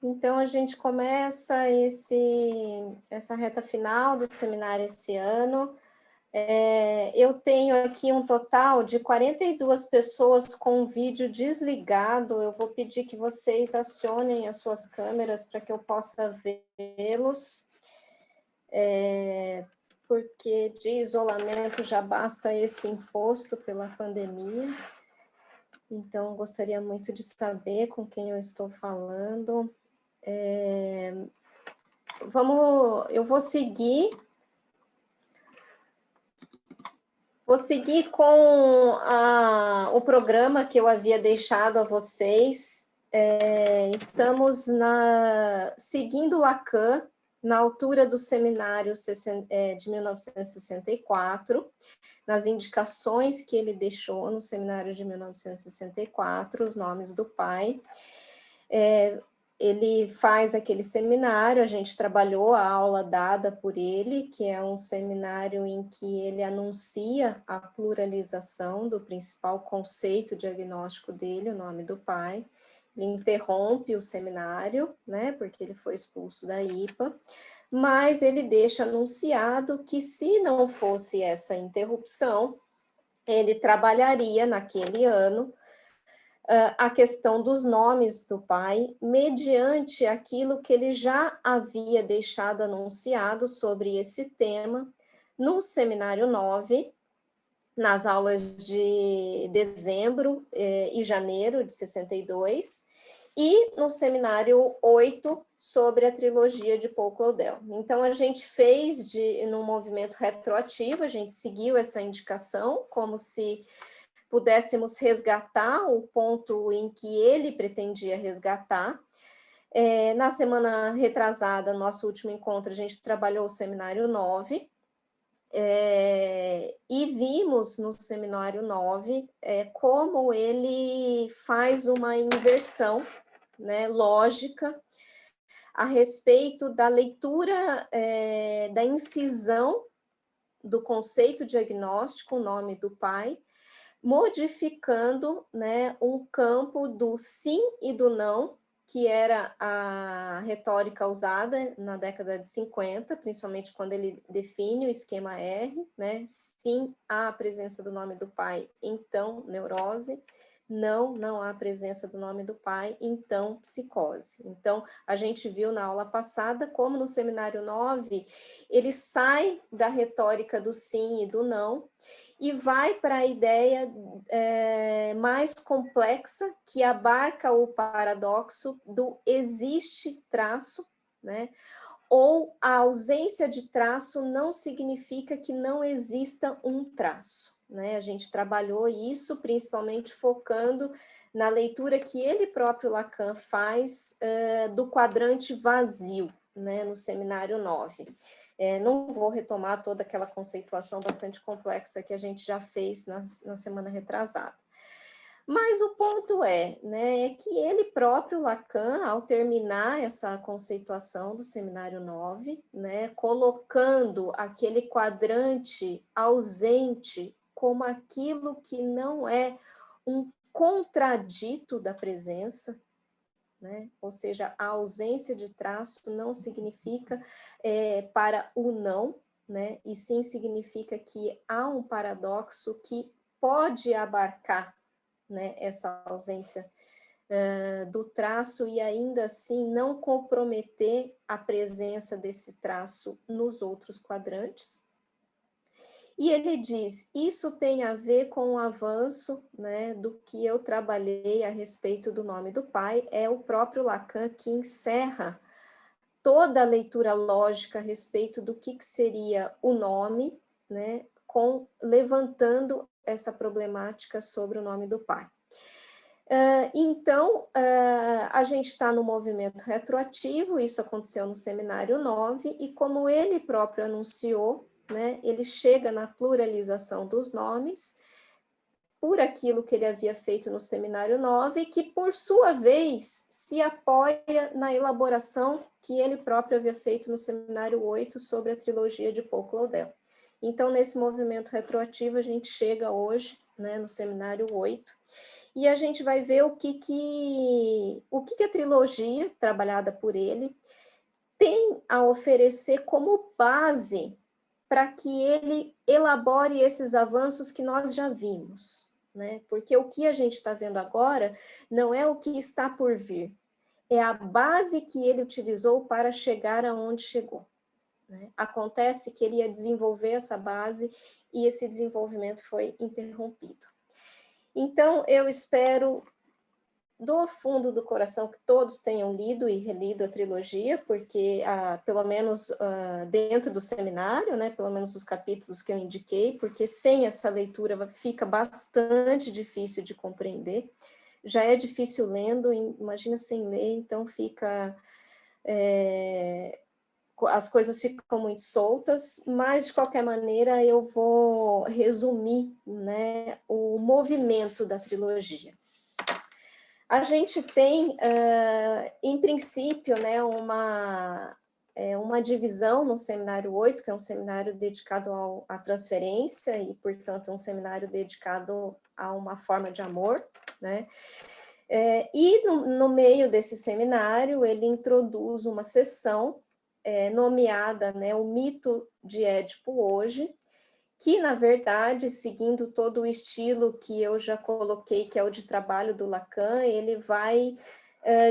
Então, a gente começa essa reta final do seminário esse ano. Eu tenho aqui um total de 42 pessoas com o vídeo desligado. Eu vou pedir que vocês acionem as suas câmeras para que eu possa vê-los, porque de isolamento já basta esse imposto pela pandemia. Então, gostaria muito de saber com quem eu estou falando. Eu vou seguir com o programa que eu havia deixado a vocês. Estamos seguindo Lacan na altura do seminário de 1964, nas indicações que ele deixou no seminário de 1964, os nomes do pai. Ele faz aquele seminário, a gente trabalhou a aula dada por ele, que é um seminário em que ele anuncia a pluralização do principal conceito diagnóstico dele, o nome do pai. Ele interrompe o seminário, né, porque ele foi expulso da IPA, mas ele deixa anunciado que, se não fosse essa interrupção, ele trabalharia naquele ano a questão dos nomes do pai, mediante aquilo que ele já havia deixado anunciado sobre esse tema no seminário 9, nas aulas de dezembro e janeiro de 62, e no seminário 8, sobre a trilogia de Paul Claudel. Então, a gente fez num movimento retroativo, a gente seguiu essa indicação, como se pudéssemos resgatar o ponto em que ele pretendia resgatar. Na semana retrasada, nosso último encontro, a gente trabalhou o seminário 9, e vimos no seminário 9 como ele faz uma inversão, né, lógica a respeito da leitura da incisão do conceito diagnóstico, o nome do pai, modificando, né, um campo do sim e do não, que era a retórica usada na década de 50, principalmente quando ele define o esquema R, né, sim há a presença do nome do pai, então neurose, não há a presença do nome do pai, então psicose. Então, a gente viu na aula passada como no seminário 9, ele sai da retórica do sim e do não, e vai para a ideia mais complexa, que abarca o paradoxo do existe traço, né? Ou a ausência de traço não significa que não exista um traço, né? A gente trabalhou isso principalmente focando na leitura que ele próprio, Lacan, faz do quadrante vazio, né, no seminário 9. Não vou retomar toda aquela conceituação bastante complexa que a gente já fez na semana retrasada. Mas o ponto né, é que ele próprio, Lacan, ao terminar essa conceituação do seminário 9, né, colocando aquele quadrante ausente como aquilo que não é um contradito da presença, né? Ou seja, a ausência de traço não significa para o não, né? E sim significa que há um paradoxo que pode abarcar, né, essa ausência do traço e ainda assim não comprometer a presença desse traço nos outros quadrantes. E ele diz, isso tem a ver com o avanço, né, do que eu trabalhei a respeito do nome do pai, é o próprio Lacan que encerra toda a leitura lógica a respeito do que seria o nome, né, levantando essa problemática sobre o nome do pai. Então, a gente está no movimento retroativo, isso aconteceu no seminário 9, e como ele próprio anunciou, né, ele chega na pluralização dos nomes, por aquilo que ele havia feito no seminário 9, que, por sua vez, se apoia na elaboração que ele próprio havia feito no seminário 8 sobre a trilogia de Paul Claudel. Então, nesse movimento retroativo, a gente chega hoje, né, no seminário 8, e a gente vai ver o que a trilogia, trabalhada por ele, tem a oferecer como base para que ele elabore esses avanços que nós já vimos, né? Porque o que a gente está vendo agora não é o que está por vir, é a base que ele utilizou para chegar aonde chegou, né? Acontece que ele ia desenvolver essa base e esse desenvolvimento foi interrompido. Então, eu espero do fundo do coração que todos tenham lido e relido a trilogia, porque pelo menos dentro do seminário, né, pelo menos os capítulos que eu indiquei, porque sem essa leitura fica bastante difícil de compreender. Já é difícil lendo, imagina sem ler, então fica... as coisas ficam muito soltas, mas, de qualquer maneira, eu vou resumir, né, o movimento da trilogia. A gente tem, em princípio, né, uma divisão no Seminário 8, que é um seminário dedicado à transferência e, portanto, um seminário dedicado a uma forma de amor, né? E no meio desse seminário, ele introduz uma sessão nomeada, né, o mito de Édipo hoje, que, na verdade, seguindo todo o estilo que eu já coloquei, que é o de trabalho do Lacan, ele vai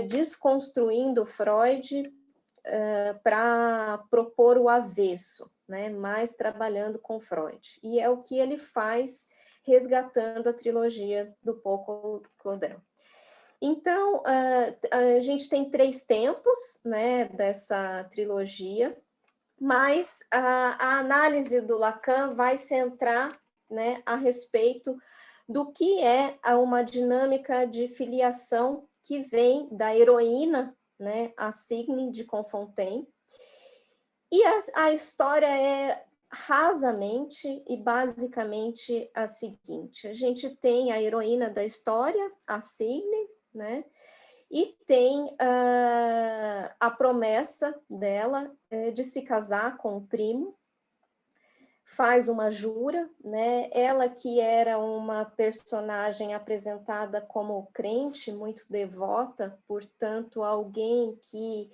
desconstruindo Freud para propor o avesso, né, mais trabalhando com Freud. E é o que ele faz resgatando a trilogia do Paul Claudel. Então, a gente tem 3 tempos, né, dessa trilogia, mas a análise do Lacan vai centrar, né, a respeito do que é uma dinâmica de filiação que vem da heroína, né, a Signe de Confontaine, e a história é rasamente e basicamente a seguinte: a gente tem a heroína da história, a Signe, né? E tem a promessa dela de se casar com o primo, faz uma jura, né? Ela que era uma personagem apresentada como crente, muito devota, portanto, alguém que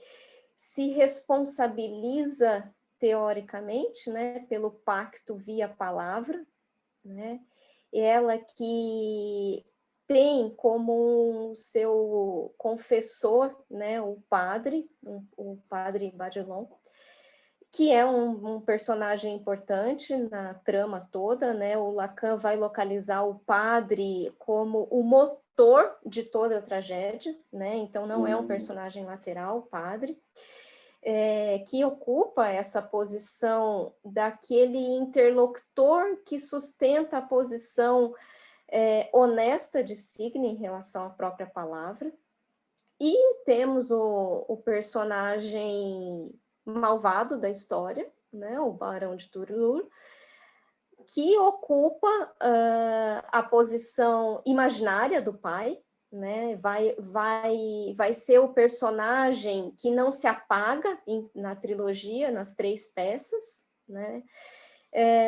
se responsabiliza teoricamente, né, pelo pacto via palavra, né? Ela que tem como seu confessor, né, o padre Badilon, que é um personagem importante na trama toda, né? O Lacan vai localizar o padre como o motor de toda a tragédia, né? Então não é um personagem lateral, o padre, que ocupa essa posição daquele interlocutor que sustenta a posição honesta de Signe em relação à própria palavra. E temos o personagem malvado da história, né, o Barão de Turlur, que ocupa a posição imaginária do pai, né, vai ser o personagem que não se apaga na trilogia, nas 3 peças, né,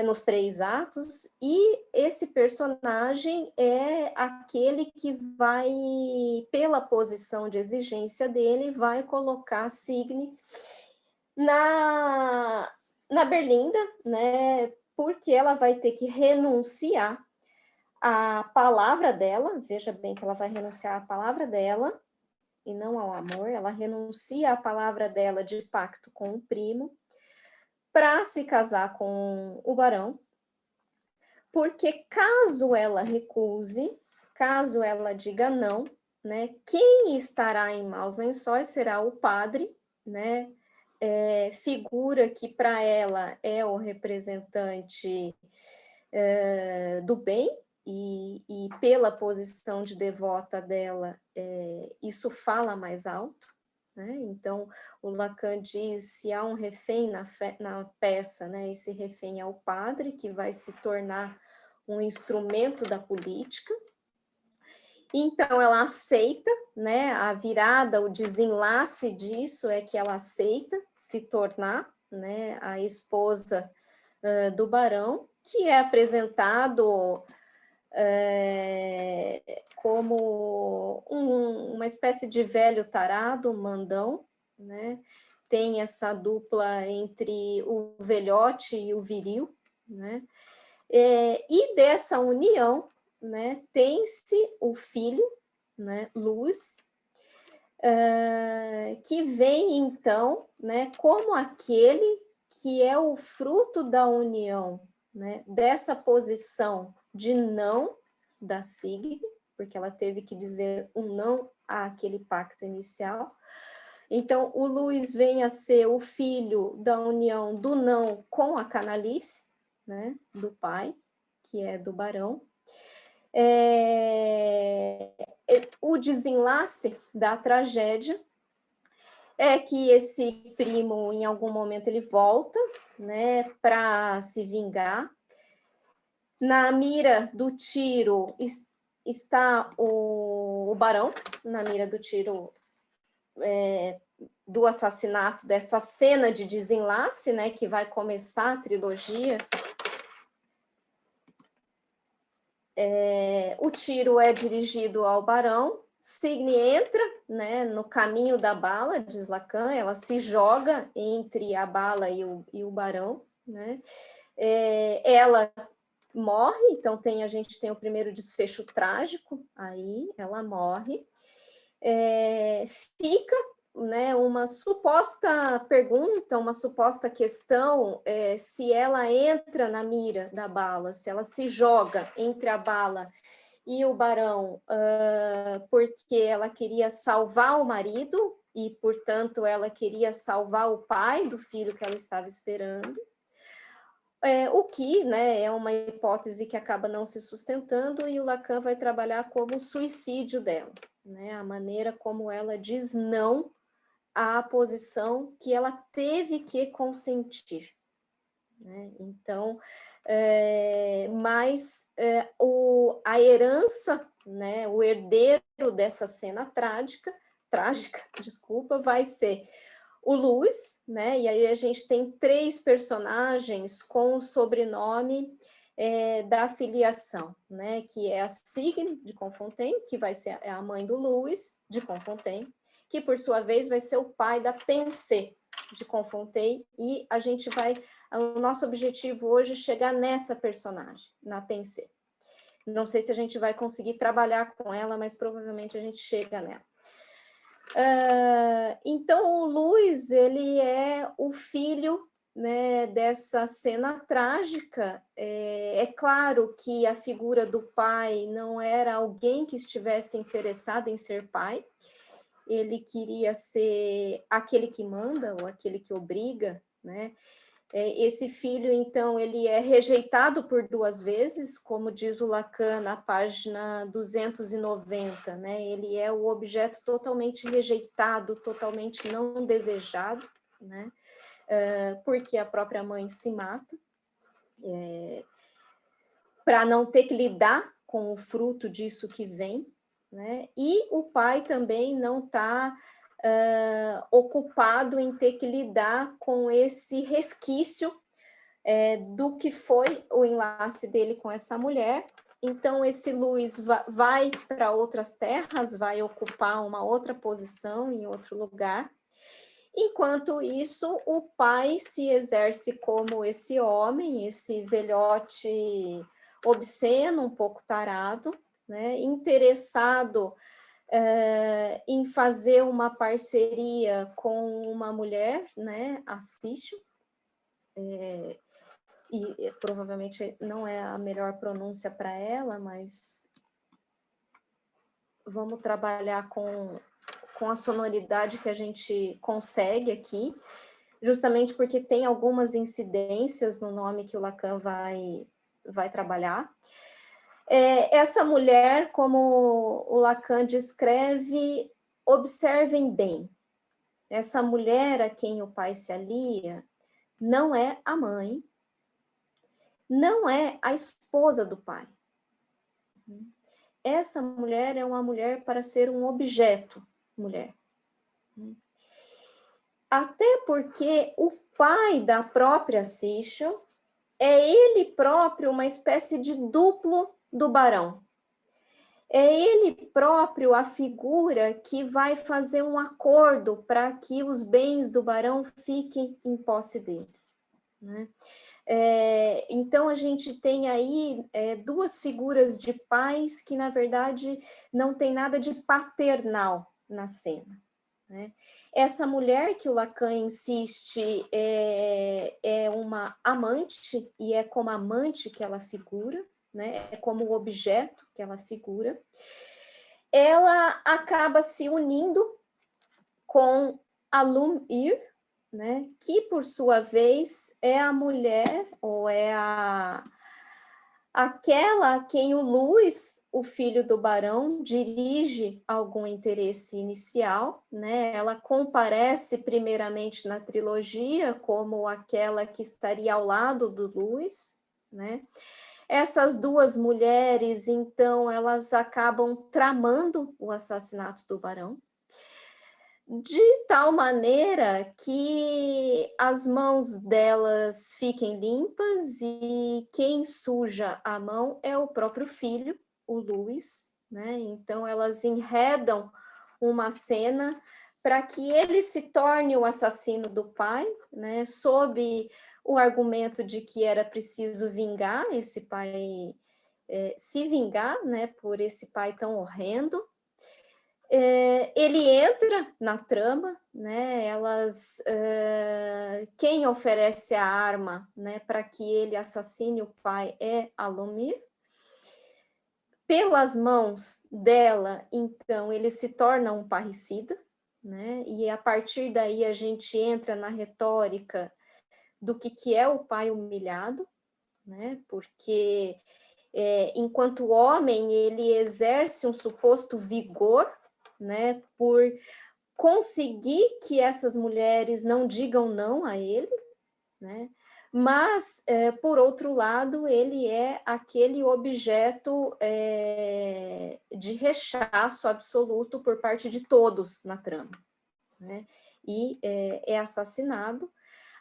nos 3 atos, e esse personagem é aquele que vai, pela posição de exigência dele, vai colocar Signe na Berlinda, né, porque ela vai ter que renunciar à palavra dela, veja bem que ela vai renunciar à palavra dela, e não ao amor, ela renuncia à palavra dela de pacto com o primo, para se casar com o barão, porque caso ela recuse, caso ela diga não, né, quem estará em maus lençóis será o padre, né, figura que para ela é o representante do bem, e pela posição de devota dela, isso fala mais alto, né? Então, o Lacan diz, se há um refém na peça, né, esse refém é o padre, que vai se tornar um instrumento da política. Então, ela aceita, né, a virada, o desenlace disso é que ela aceita se tornar, né, a esposa do barão, que é apresentado como uma espécie de velho tarado, mandão, né? Tem essa dupla entre o velhote e o viril, né? E dessa união, né, tem-se o filho, né, Luz, que vem, então, né, como aquele que é o fruto da união, né, dessa posição de não da Sigrid, porque ela teve que dizer um não àquele pacto inicial. Então, o Luiz vem a ser o filho da união do não com a Canalice, né, do pai, que é do barão. O desenlace da tragédia é que esse primo, em algum momento, ele volta, né, para se vingar. Na mira do tiro está o barão, na mira do tiro do assassinato, dessa cena de desenlace, né, que vai começar a trilogia. O tiro é dirigido ao barão, Signy entra, né, no caminho da bala, diz Lacan, ela se joga entre a bala e o barão, né? Ela morre, então a gente tem o primeiro desfecho trágico, aí ela morre. Fica, né, uma suposta pergunta, uma suposta questão, se ela entra na mira da bala, se ela se joga entre a bala e o barão, porque ela queria salvar o marido e, portanto, ela queria salvar o pai do filho que ela estava esperando. O que, né, é uma hipótese que acaba não se sustentando, e o Lacan vai trabalhar como o suicídio dela, né, a maneira como ela diz não à posição que ela teve que consentir, né? Então, mas a herança, né, o herdeiro dessa cena trágica, desculpa, vai ser o Luiz, né? E aí a gente tem 3 personagens com o sobrenome da filiação, né? Que é a Signe de Confontaine, que vai ser a mãe do Luiz de Confontaine, que por sua vez vai ser o pai da Pensée de Confontaine, e o nosso objetivo hoje é chegar nessa personagem, na Pensée. Não sei se a gente vai conseguir trabalhar com ela, mas provavelmente a gente chega nela. Então, o Luiz, ele é o filho, né, dessa cena trágica. É claro que a figura do pai não era alguém que estivesse interessado em ser pai, ele queria ser aquele que manda ou aquele que obriga, né? Esse filho, então, ele é rejeitado por 2 vezes, como diz o Lacan na página 290, né? Ele é o objeto totalmente rejeitado, totalmente não desejado, né? Porque a própria mãe se mata, para não ter que lidar com o fruto disso que vem, né? E o pai também não está ocupado em ter que lidar com esse resquício do que foi o enlace dele com essa mulher. Então, esse Luiz vai para outras terras, vai ocupar uma outra posição em outro lugar. Enquanto isso, o pai se exerce como esse homem, esse velhote obsceno, um pouco tarado, né, interessado em fazer uma parceria com uma mulher, né, a Cício, e provavelmente não é a melhor pronúncia para ela, mas vamos trabalhar com a sonoridade que a gente consegue aqui, justamente porque tem algumas incidências no nome que o Lacan vai trabalhar. Essa mulher, como o Lacan descreve, observem bem, essa mulher a quem o pai se alia não é a mãe, não é a esposa do pai. Essa mulher é uma mulher para ser um objeto, mulher. Até porque o pai da própria Cício é ele próprio uma espécie de duplo do barão. É ele próprio a figura que vai fazer um acordo para que os bens do barão fiquem em posse dele, né? Então, a gente tem aí duas figuras de pais que, na verdade, não tem nada de paternal na cena, né? Essa mulher que o Lacan insiste é uma amante, e é como amante que ela figura, né? É como objeto que ela figura. Ela acaba se unindo com a Lumir, né? Que, por sua vez, é a mulher, ou é aquela a quem o Luiz, o filho do barão, dirige algum interesse inicial, né? Ela comparece primeiramente na trilogia como aquela que estaria ao lado do Luiz, né? Essas duas mulheres, então, elas acabam tramando o assassinato do barão, de tal maneira que as mãos delas fiquem limpas e quem suja a mão é o próprio filho, o Luiz, né? Então elas enredam uma cena para que ele se torne o assassino do pai, né? Sob o argumento de que era preciso vingar esse pai, se vingar, né? Por esse pai tão horrendo. Ele entra na trama, né? Quem oferece a arma, né, para que ele assassine o pai é a Lumir. Pelas mãos dela, então, ele se torna um parricida, né? E a partir daí a gente entra na retórica do que é o pai humilhado, né? Porque enquanto homem ele exerce um suposto vigor, né, por conseguir que essas mulheres não digam não a ele, né? Mas, por outro lado, ele é aquele objeto de rechaço absoluto por parte de todos na trama, né? E é assassinado.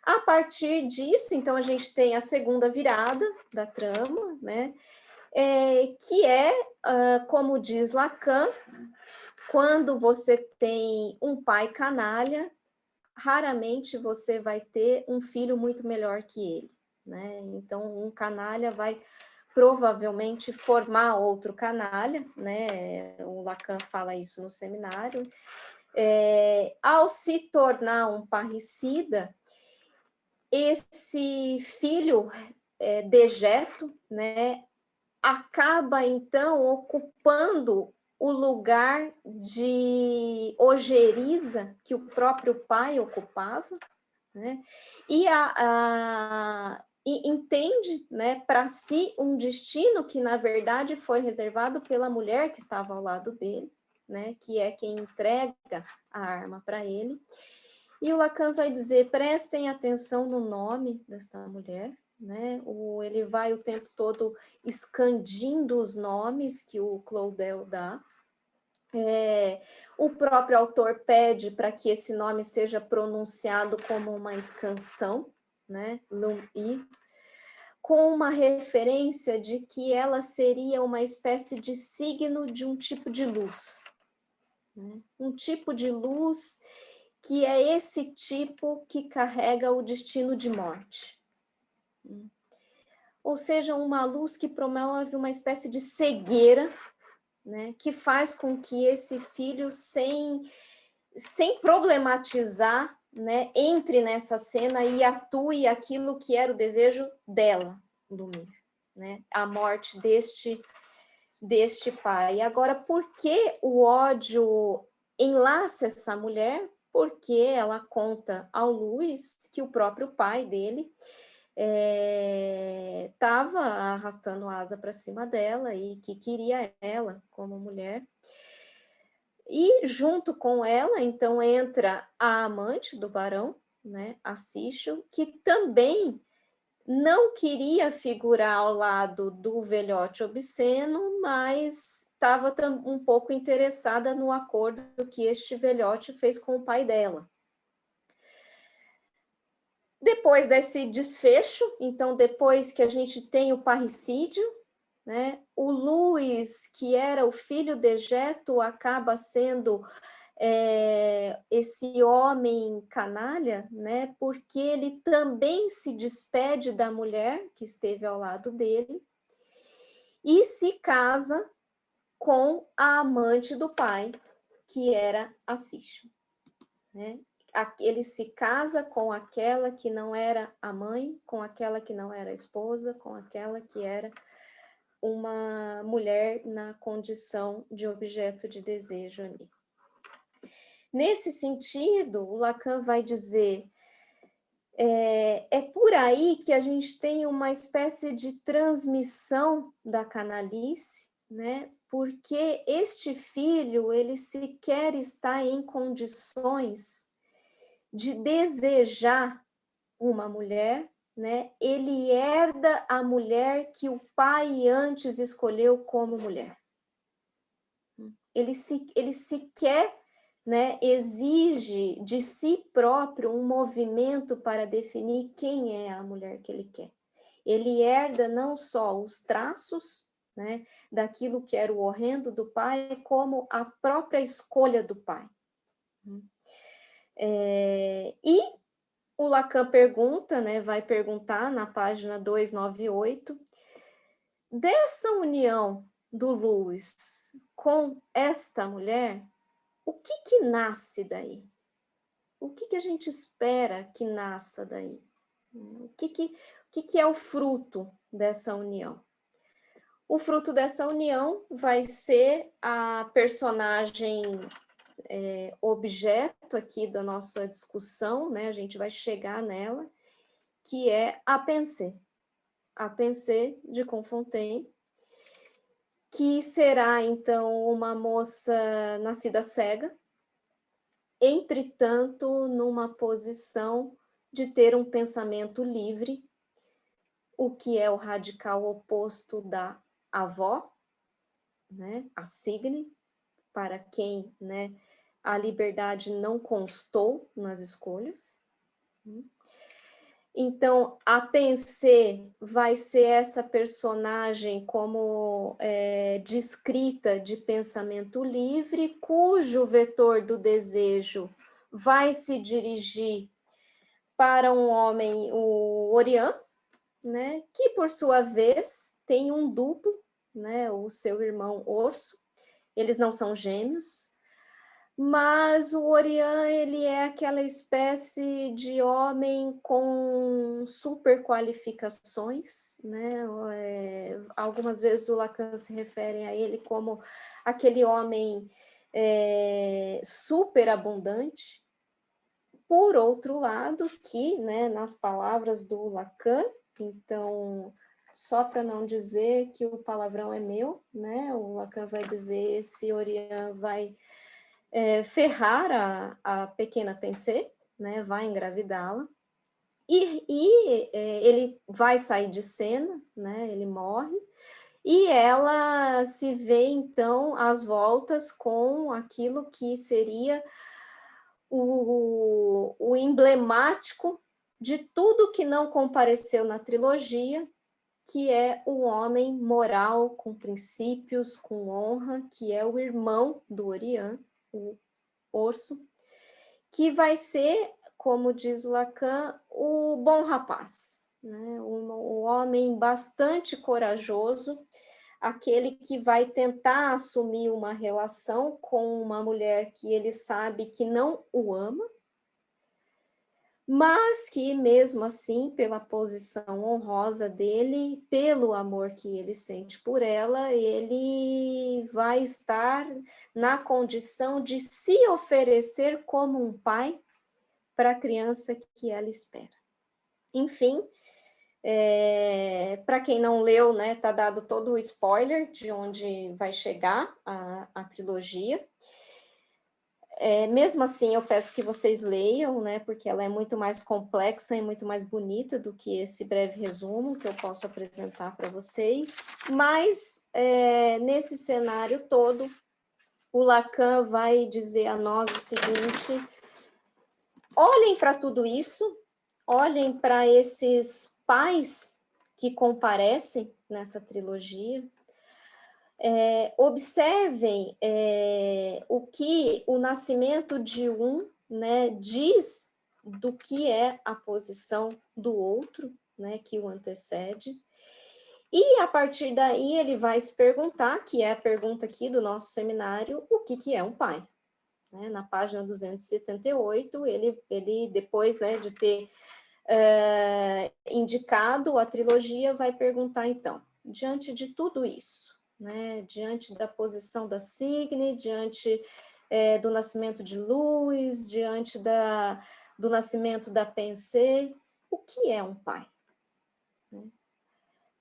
A partir disso, então, a gente tem a segunda virada da trama, né? Que como diz Lacan, quando você tem um pai canalha, raramente você vai ter um filho muito melhor que ele, né? Então, um canalha vai provavelmente formar outro canalha, né? O Lacan fala isso no seminário. Ao se tornar um parricida, esse filho dejeto, né, acaba, então, ocupando o lugar de ojeriza que o próprio pai ocupava, né? E entende, né, para si um destino que, na verdade, foi reservado pela mulher que estava ao lado dele, né, que é quem entrega a arma para ele. E o Lacan vai dizer, prestem atenção no nome desta mulher, né? Ele vai o tempo todo escandindo os nomes que o Claudel dá. O próprio autor pede para que esse nome seja pronunciado como uma escansão, né? Lum-i, com uma referência de que ela seria uma espécie de signo de um tipo de luz, né? Um tipo de luz que é esse tipo que carrega o destino de morte. Ou seja, uma luz que promove uma espécie de cegueira, né, que faz com que esse filho, sem problematizar, né, entre nessa cena e atue aquilo que era o desejo dela, Lumir, né, a morte deste pai. Agora, por que o ódio enlaça essa mulher? Porque ela conta ao Luiz que o próprio pai dele estava arrastando asa para cima dela e que queria ela como mulher. E junto com ela, então, entra a amante do barão, né, a Sichel, que também não queria figurar ao lado do velhote obsceno, mas estava um pouco interessada no acordo que este velhote fez com o pai dela. Depois desse desfecho, então, depois que a gente tem o parricídio, né? O Luís, que era o filho dejeto, acaba sendo esse homem canalha, né? Porque ele também se despede da mulher que esteve ao lado dele e se casa com a amante do pai, que era a Cisha, né? Ele se casa com aquela que não era a mãe, com aquela que não era a esposa, com aquela que era uma mulher na condição de objeto de desejo ali. Nesse sentido, o Lacan vai dizer, é por aí que a gente tem uma espécie de transmissão da canalice, né? Porque este filho, ele sequer está em condições de desejar uma mulher, né? Ele herda a mulher que o pai antes escolheu como mulher. Ele sequer, né, exige de si próprio um movimento para definir quem é a mulher que ele quer. Ele herda não só os traços, né, daquilo que era o horrendo do pai, como a própria escolha do pai. E o Lacan pergunta, né, vai perguntar na página 298, dessa união do Luís com esta mulher, o que nasce daí? O que a gente espera que nasça daí? O que é o fruto dessa união? O fruto dessa união vai ser a personagem objeto aqui da nossa discussão, né? A gente vai chegar nela, que é a Pensée de Confontaine, que será, então, uma moça nascida cega, entretanto, numa posição de ter um pensamento livre, o que é o radical oposto da avó, né, a Signe, para quem, né, a liberdade não constou nas escolhas. Então, a Pensée vai ser essa personagem como descrita de pensamento livre, cujo vetor do desejo vai se dirigir para um homem, o Orian, né, que por sua vez tem um duplo, né, o seu irmão Orso. Eles não são gêmeos, mas o Orian, ele é aquela espécie de homem com super qualificações, né? Algumas vezes o Lacan se refere a ele como aquele homem super abundante. Por outro lado, que, né, nas palavras do Lacan, então, só para não dizer que o palavrão é meu, né? O Lacan vai dizer, esse Orian vai ferrar a pequena Pensée, né, vai engravidá-la, e ele vai sair de cena, né, ele morre, e ela se vê, então, às voltas com aquilo que seria o emblemático de tudo que não compareceu na trilogia, que é o homem moral, com princípios, com honra, que é o irmão do Orian, o Orso, que vai ser, como diz o Lacan, o bom rapaz, né? O homem bastante corajoso, aquele que vai tentar assumir uma relação com uma mulher que ele sabe que não o ama, mas que mesmo assim, pela posição honrosa dele, pelo amor que ele sente por ela, ele vai estar na condição de se oferecer como um pai para a criança que ela espera. Enfim, para quem não leu, né, tá dado todo o spoiler de onde vai chegar a trilogia. Mesmo assim, eu peço que vocês leiam, né, porque ela é muito mais complexa e muito mais bonita do que esse breve resumo que eu posso apresentar para vocês. Mas, nesse cenário todo, o Lacan vai dizer a nós o seguinte: olhem para tudo isso, olhem para esses pais que comparecem nessa trilogia, Observem o que o nascimento de um, né, diz do que é a posição do outro, né, que o antecede. E a partir daí ele vai se perguntar, que é a pergunta aqui do nosso seminário, o que é um pai? Né, na página 278, ele depois, né, de ter indicado a trilogia, vai perguntar então, diante de tudo isso, né, diante da posição da Signe, diante do nascimento de Luz, diante do nascimento da Pensée, o que é um pai? Né?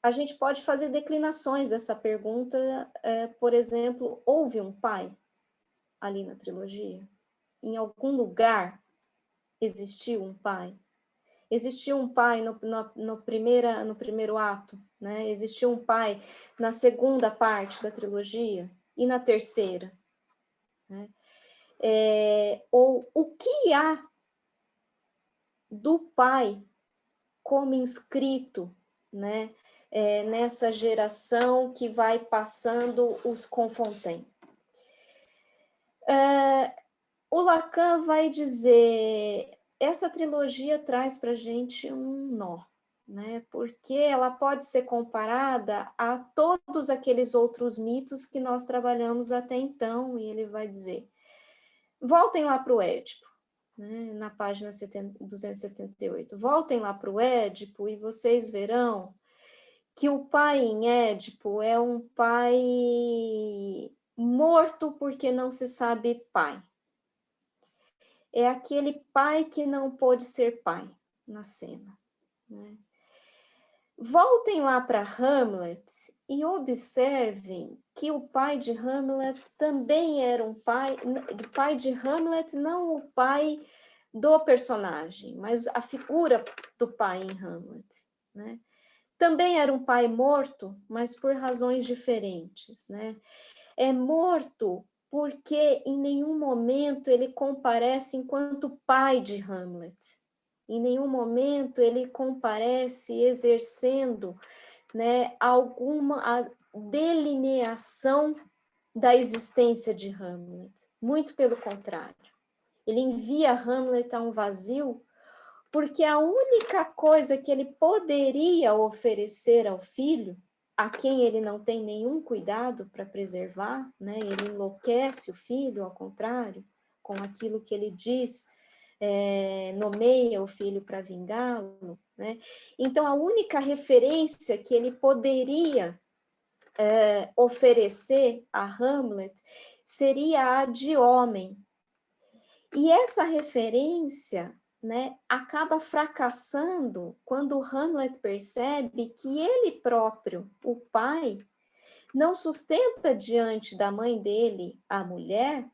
A gente pode fazer declinações dessa pergunta, por exemplo, houve um pai ali na trilogia? Em algum lugar existiu um pai? Existiu um pai no primeiro ato, né? Existiu um pai na segunda parte da trilogia e na terceira. Né? Ou o que há do pai como inscrito, né? Nessa geração que vai passando os Confontaine. O Lacan vai dizer, essa trilogia traz para a gente um nó, né? Porque ela pode ser comparada a todos aqueles outros mitos que nós trabalhamos até então, e ele vai dizer, voltem lá para o Édipo, né? Na página 278, voltem lá para o Édipo e vocês verão que o pai em Édipo é um pai morto porque não se sabe pai. É aquele pai que não pôde ser pai na cena. Né? Voltem lá para Hamlet e observem que o pai de Hamlet também era um pai, o pai de Hamlet, não o pai do personagem, mas a figura do pai em Hamlet. Né? Também era um pai morto, mas por razões diferentes. Né? É morto porque em nenhum momento ele comparece enquanto pai de Hamlet. Em nenhum momento ele comparece exercendo, né, alguma delineação da existência de Hamlet. Muito pelo contrário. Ele envia Hamlet a um vazio porque a única coisa que ele poderia oferecer ao filho, a quem ele não tem nenhum cuidado para preservar, né? Ele enlouquece o filho, ao contrário, com aquilo que ele diz, nomeia o filho para vingá-lo. Né? Então, a única referência que ele poderia oferecer a Hamlet seria a de homem. E essa referência, né, acaba fracassando quando Hamlet percebe que ele próprio, o pai, não sustenta diante da mãe dele, a mulher,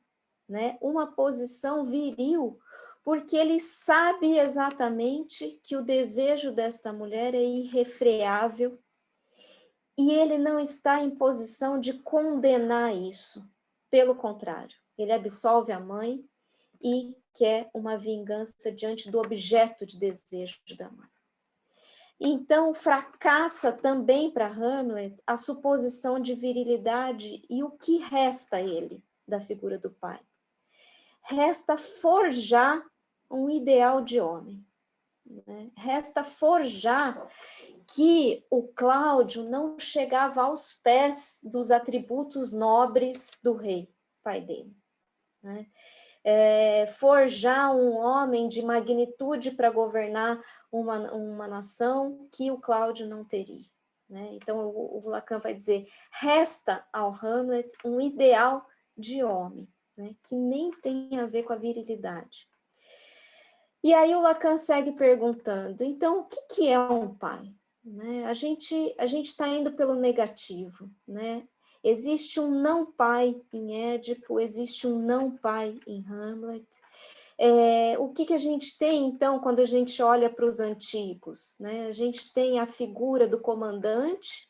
né, uma posição viril, porque ele sabe exatamente que o desejo desta mulher é irrefreável e ele não está em posição de condenar isso. Pelo contrário, ele absolve a mãe e quer uma vingança diante do objeto de desejo da mãe. Então, fracassa também para Hamlet a suposição de virilidade e o que resta a ele da figura do pai? Resta forjar um ideal de homem. Né? Resta forjar que o Cláudio não chegava aos pés dos atributos nobres do rei, pai dele. Né? Forjar um homem de magnitude para governar uma nação que o Cláudio não teria. Né? Então, o Lacan vai dizer, resta ao Hamlet um ideal de homem, né? Que nem tem a ver com a virilidade. E aí o Lacan segue perguntando, então, o que é um pai? Né? A gente está indo pelo negativo, né? Existe um não pai em Édipo, existe um não pai em Hamlet. O que a gente tem, então, quando a gente olha para os antigos? Né? A gente tem a figura do comandante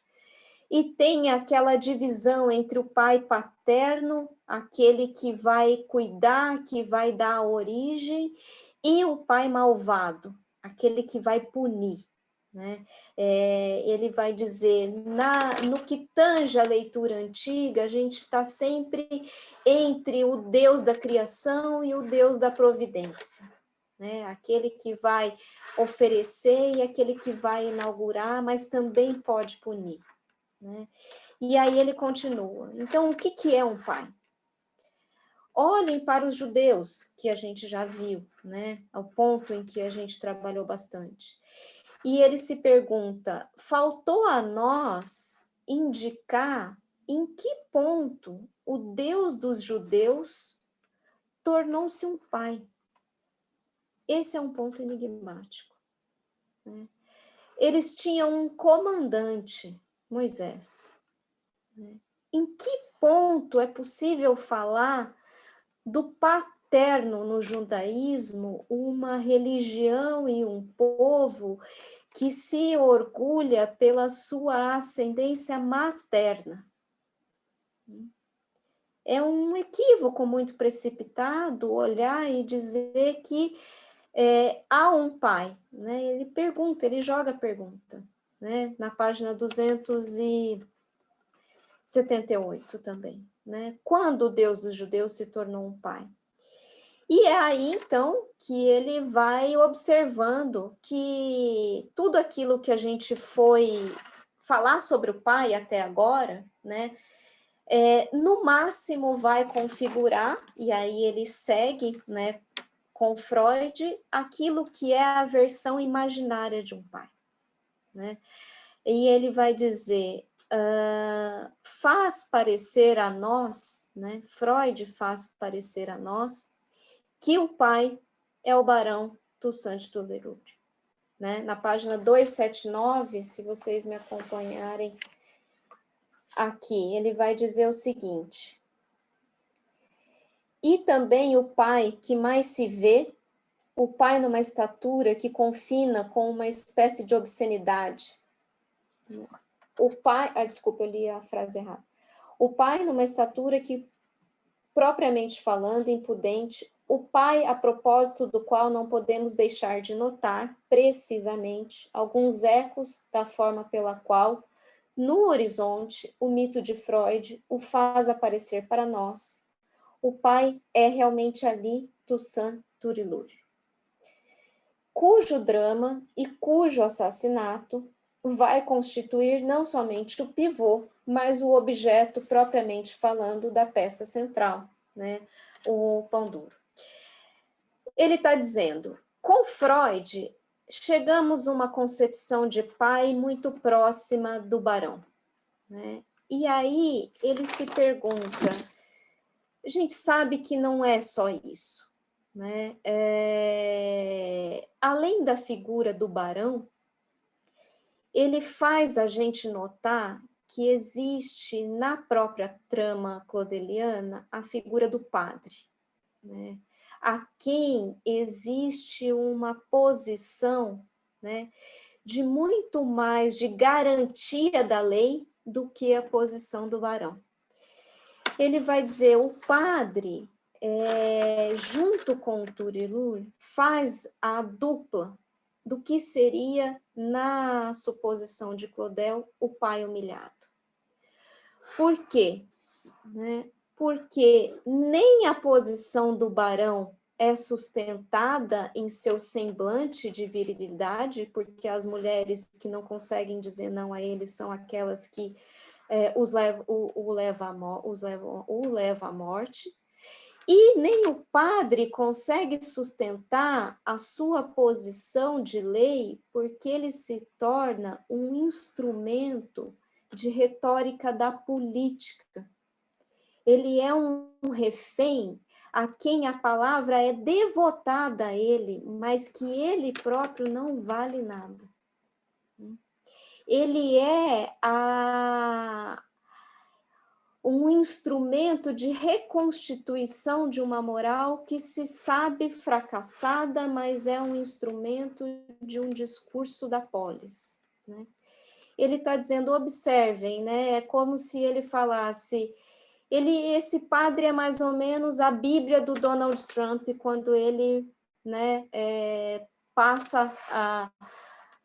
e tem aquela divisão entre o pai paterno, aquele que vai cuidar, que vai dar a origem, e o pai malvado, aquele que vai punir. né? Ele vai dizer, no que tange a leitura antiga, a gente está sempre entre o Deus da criação e o Deus da providência, né? Aquele que vai oferecer e aquele que vai inaugurar, mas também pode punir, né? E aí ele continua. Então, o que é um pai? Olhem para os judeus, que a gente já viu, né? Ao ponto em que a gente trabalhou bastante. E ele se pergunta, faltou a nós indicar em que ponto o Deus dos judeus tornou-se um pai? Esse é um ponto enigmático, né? Eles tinham um comandante, Moisés, né? Em que ponto é possível falar do paterno no judaísmo, uma religião e um povo que se orgulha pela sua ascendência materna? É um equívoco muito precipitado olhar e dizer que há um pai, né? Ele pergunta, ele joga a pergunta, né? Na página 278 também, né? Quando o Deus dos judeus se tornou um pai? E é aí, então, que ele vai observando que tudo aquilo que a gente foi falar sobre o pai até agora, né, no máximo vai configurar, e aí ele segue, né, com Freud, aquilo que é a versão imaginária de um pai, né? E ele vai dizer, faz parecer a nós, né, Freud faz parecer a nós, que o pai é o Barão Toussaint de Louverture, né? Na página 279, se vocês me acompanharem aqui, ele vai dizer o seguinte: e também o pai que mais se vê, o pai numa estatura que confina com uma espécie de obscenidade. O pai, desculpa, eu li a frase errada. O pai numa estatura que, propriamente falando, impudente, o pai a propósito do qual não podemos deixar de notar, precisamente, alguns ecos da forma pela qual, no horizonte, o mito de Freud o faz aparecer para nós. O pai é realmente ali Toussaint Louverture, cujo drama e cujo assassinato vai constituir não somente o pivô, mas o objeto propriamente falando da peça central, né? O pão duro. Ele está dizendo, com Freud, chegamos a uma concepção de pai muito próxima do Barão, né? E aí ele se pergunta, a gente sabe que não é só isso, né? Além da figura do Barão, ele faz a gente notar que existe na própria trama clodeliana a figura do padre, né? A quem existe uma posição, né, de muito mais de garantia da lei do que a posição do barão. Ele vai dizer, o padre, junto com o Turilur, faz a dupla do que seria, na suposição de Claudel, o pai humilhado. Por quê? Né? Porque nem a posição do barão é sustentada em seu semblante de virilidade, porque as mulheres que não conseguem dizer não a ele são aquelas que o leva à morte, e nem o padre consegue sustentar a sua posição de lei, porque ele se torna um instrumento de retórica da política. Ele é um refém a quem a palavra é devotada a ele, mas que ele próprio não vale nada. Ele é um instrumento de reconstituição de uma moral que se sabe fracassada, mas é um instrumento de um discurso da polis, né? Ele está dizendo, observem, né? É como se ele falasse, esse padre é mais ou menos a Bíblia do Donald Trump, quando ele, né, passa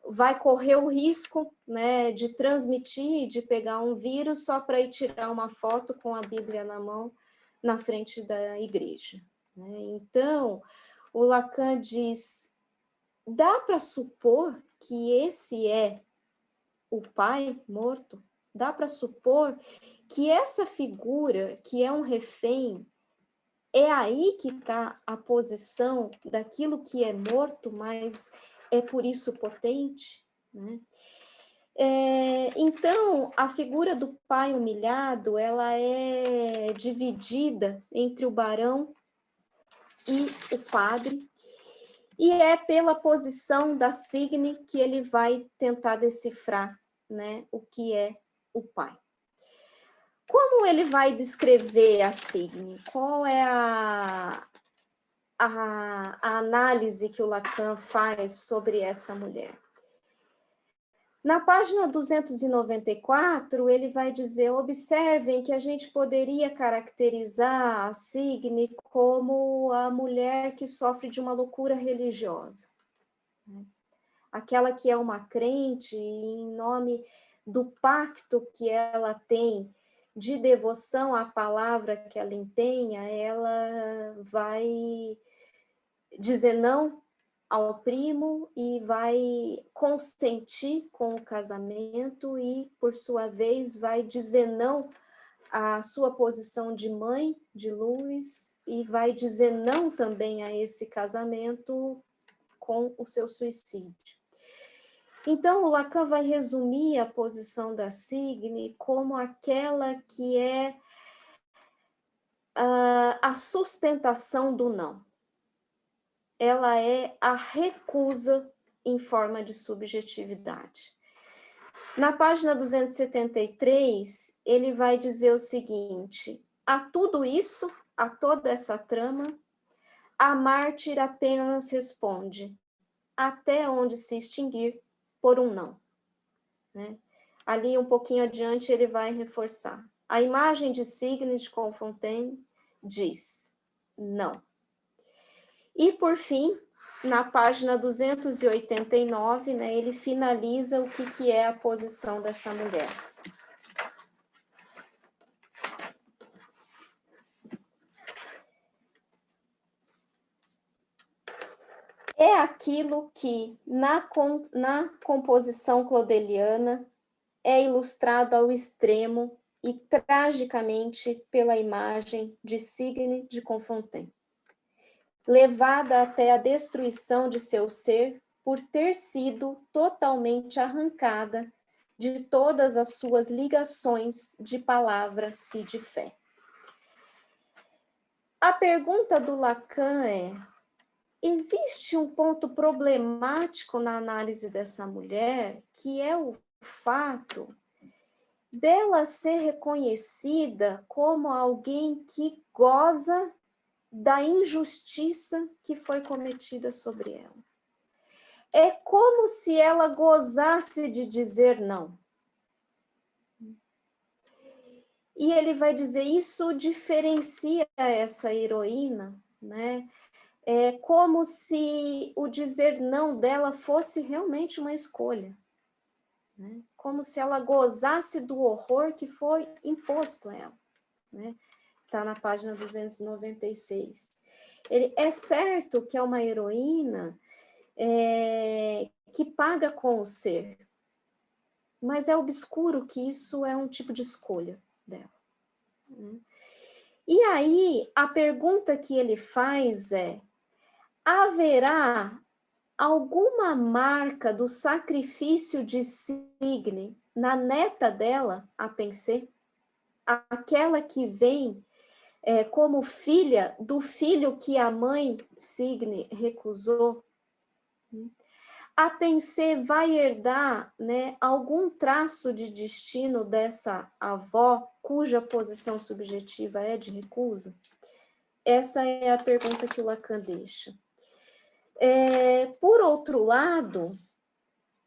vai correr o risco, né, de transmitir, de pegar um vírus só para ir tirar uma foto com a Bíblia na mão na frente da igreja, né? Então, o Lacan diz, dá para supor que esse é o pai morto? Dá para supor que essa figura, que é um refém, é aí que está a posição daquilo que é morto, mas é por isso potente, né? Então, a figura do pai humilhado, ela é dividida entre o barão e o padre, e é pela posição da Signe que ele vai tentar decifrar, né, o que é o pai. Como ele vai descrever a Signe? Qual é a análise que o Lacan faz sobre essa mulher? Na página 294, ele vai dizer, observem que a gente poderia caracterizar a Signe como a mulher que sofre de uma loucura religiosa. Aquela que é uma crente e em nome do pacto que ela tem de devoção à palavra que ela empenha, ela vai dizer não ao primo e vai consentir com o casamento e, por sua vez, vai dizer não à sua posição de mãe de Luiz e vai dizer não também a esse casamento com o seu suicídio. Então, o Lacan vai resumir a posição da Signe como aquela que é a sustentação do não. Ela é a recusa em forma de subjetividade. Na página 273, ele vai dizer o seguinte, a tudo isso, a toda essa trama, a mártir apenas responde, até onde se extinguir por um não. Né? Ali, um pouquinho adiante, ele vai reforçar. A imagem de Signe de Confontaine diz, não. E, por fim, na página 289, né, ele finaliza o que é a posição dessa mulher. É aquilo que, na composição claudeliana, é ilustrado ao extremo e tragicamente pela imagem de Signe de Confontaine, levada até a destruição de seu ser por ter sido totalmente arrancada de todas as suas ligações de palavra e de fé. A pergunta do Lacan é, existe um ponto problemático na análise dessa mulher, que é o fato dela ser reconhecida como alguém que goza da injustiça que foi cometida sobre ela. É como se ela gozasse de dizer não. E ele vai dizer, isso diferencia essa heroína, né? É como se o dizer não dela fosse realmente uma escolha, né? Como se ela gozasse do horror que foi imposto a ela, né? Está na página 296. É certo que é uma heroína que paga com o ser, mas é obscuro que isso é um tipo de escolha dela. Né? E aí, a pergunta que ele faz é, haverá alguma marca do sacrifício de Signe na neta dela, a Pensée? Aquela que vem como filha do filho que a mãe Signe recusou? A Pensée vai herdar, né, algum traço de destino dessa avó, cuja posição subjetiva é de recusa? Essa é a pergunta que o Lacan deixa. Por outro lado,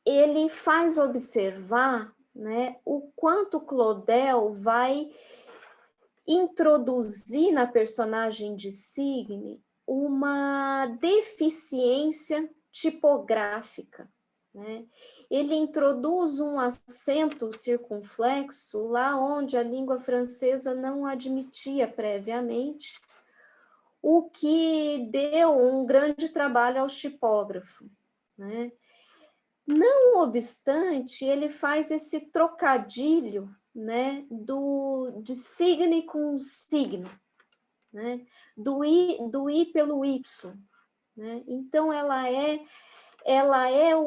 ele faz observar, né, o quanto Claudel vai introduzir na personagem de Signe uma deficiência tipográfica, né? Ele introduz um acento circunflexo lá onde a língua francesa não admitia previamente, o que deu um grande trabalho aos tipógrafos, né? Não obstante, ele faz esse trocadilho, né, de signe com signo, né, do I pelo Y, né? Então ela é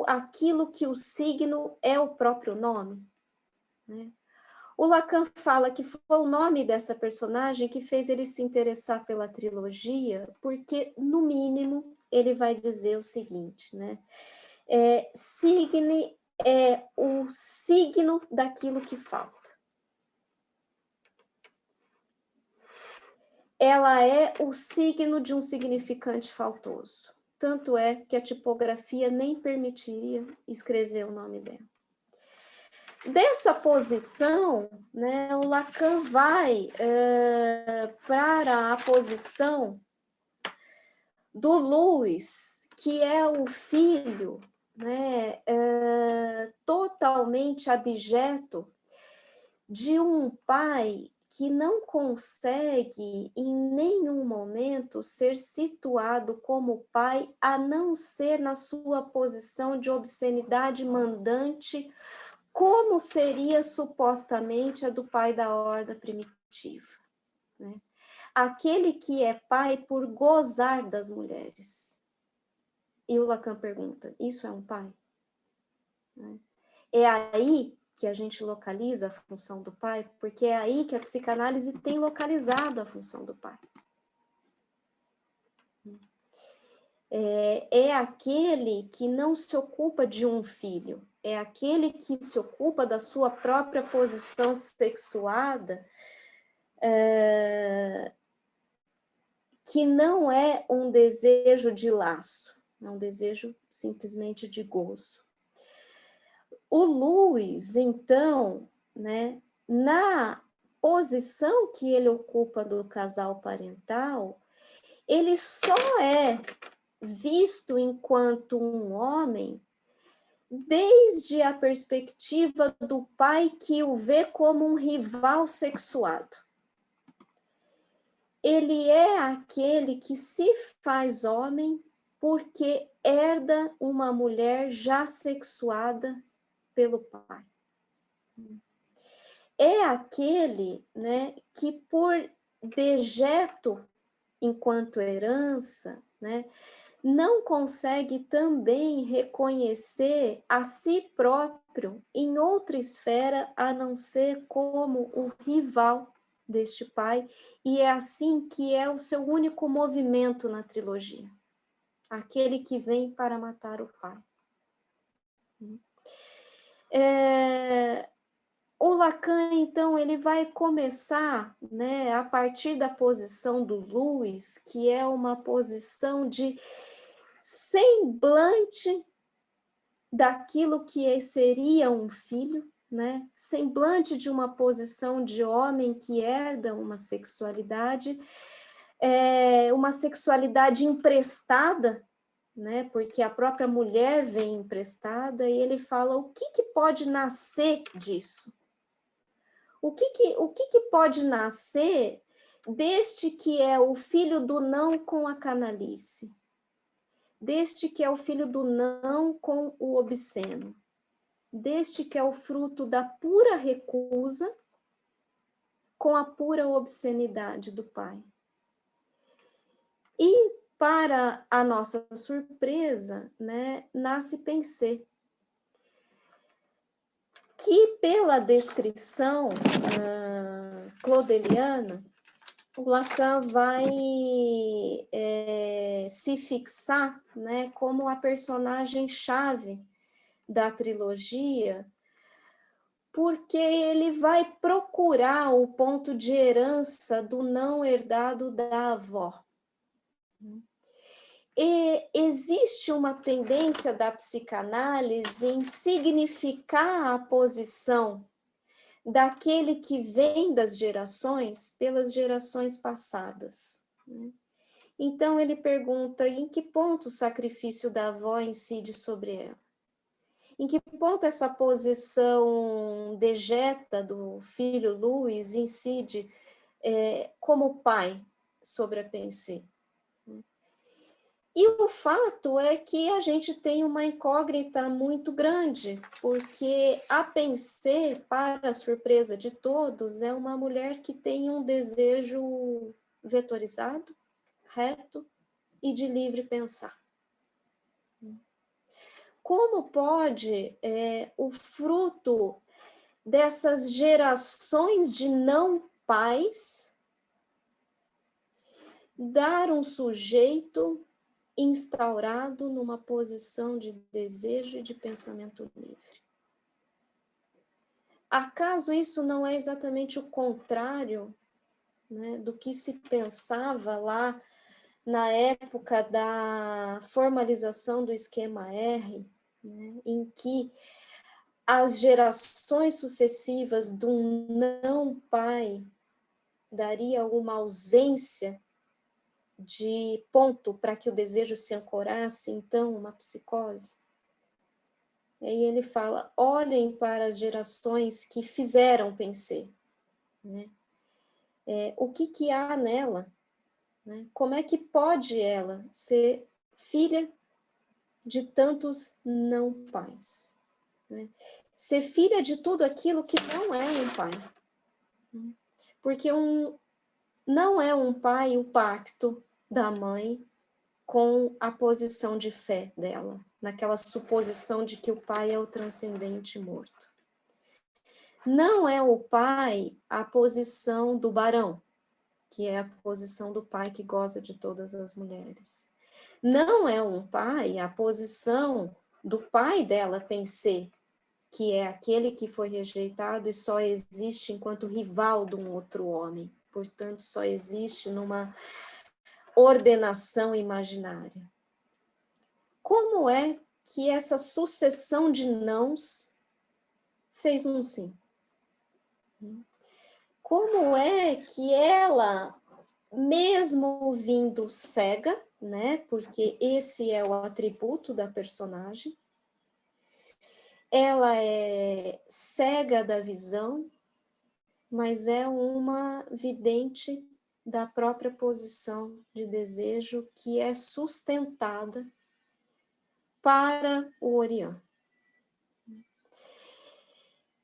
aquilo que o signo é o próprio nome, né? O Lacan fala que foi o nome dessa personagem que fez ele se interessar pela trilogia, porque, no mínimo, ele vai dizer o seguinte, né? Signe é o signo daquilo que falta. Ela é o signo de um significante faltoso. Tanto é que a tipografia nem permitiria escrever o nome dela. Dessa posição, né, o Lacan vai para a posição do Louis, que é o filho, né, totalmente abjeto de um pai que não consegue em nenhum momento ser situado como pai, a não ser na sua posição de obscenidade mandante, como seria supostamente a do pai da horda primitiva, né? Aquele que é pai por gozar das mulheres. E o Lacan pergunta, isso é um pai? É aí que a gente localiza a função do pai, porque é aí que a psicanálise tem localizado a função do pai. É aquele que não se ocupa de um filho, é aquele que se ocupa da sua própria posição sexuada, que não é um desejo de laço, é um desejo simplesmente de gozo. O Louis, então, né, na posição que ele ocupa do casal parental, ele só é visto enquanto um homem desde a perspectiva do pai que o vê como um rival sexuado. Ele é aquele que se faz homem porque herda uma mulher já sexuada pelo pai. É aquele, né, que por dejeto enquanto herança, né, não consegue também reconhecer a si próprio em outra esfera a não ser como o rival deste pai, e é assim que é o seu único movimento na trilogia, aquele que vem para matar o pai. O Lacan, então, ele vai começar, né, a partir da posição do Louis, que é uma posição de semblante daquilo que seria um filho, né, semblante de uma posição de homem que herda uma sexualidade emprestada, né, porque a própria mulher vem emprestada, e ele fala o que pode nascer disso? O que pode nascer deste que é o filho do não com a canalice? Deste que é o filho do não com o obsceno? Deste que é o fruto da pura recusa com a pura obscenidade do pai? E, para a nossa surpresa, né, nasce Pensée, que pela descrição claudeliana, o Lacan vai se fixar, né, como a personagem-chave da trilogia, porque ele vai procurar o ponto de herança do não herdado da avó. E existe uma tendência da psicanálise em significar a posição daquele que vem das gerações pelas gerações passadas, né? Então ele pergunta em que ponto o sacrifício da avó incide sobre ela. Em que ponto essa posição dejeta do filho Luís incide como pai sobre a Pensée? E o fato é que a gente tem uma incógnita muito grande, porque a Pensée, para a surpresa de todos, é uma mulher que tem um desejo vetorizado, reto e de livre pensar. Como pode o fruto dessas gerações de não pais dar um sujeito instaurado numa posição de desejo e de pensamento livre? Acaso isso não é exatamente o contrário, né, do que se pensava lá na época da formalização do esquema R, né, em que as gerações sucessivas de um não pai daria uma ausência de ponto para que o desejo se ancorasse, então, uma psicose? E aí ele fala, olhem para as gerações que fizeram Pensée, né? O que há nela? Né? Como é que pode ela ser filha de tantos não pais? Né? Ser filha de tudo aquilo que não é um pai. Porque não é um pai o pacto da mãe com a posição de fé dela, naquela suposição de que o pai é o transcendente morto. Não é o pai a posição do barão, que é a posição do pai que goza de todas as mulheres. Não é um pai a posição do pai dela, Pensée, que é aquele que foi rejeitado e só existe enquanto rival de um outro homem. Portanto, só existe numa ordenação imaginária. Como é que essa sucessão de nãos fez um sim? Como é que ela, mesmo vindo cega, né, porque esse é o atributo da personagem, ela é cega da visão, mas é uma vidente da própria posição de desejo que é sustentada para o Orião.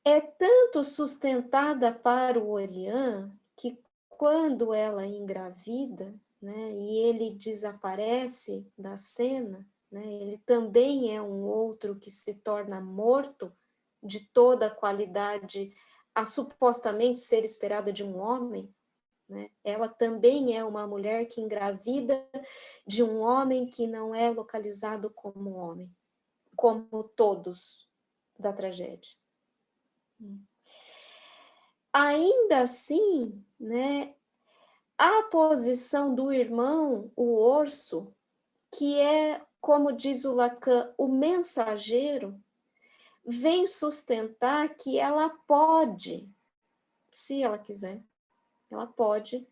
É tanto sustentada para o Orião que quando ela engravida, né, e ele desaparece da cena, né, ele também é um outro que se torna morto de toda a qualidade a supostamente ser esperada de um homem, né? Ela também é uma mulher que engravida de um homem que não é localizado como homem, como todos da tragédia. Ainda assim, né, a posição do irmão, o Orso, que é, como diz o Lacan, o mensageiro, vem sustentar que ela pode, se ela quiser, ela pode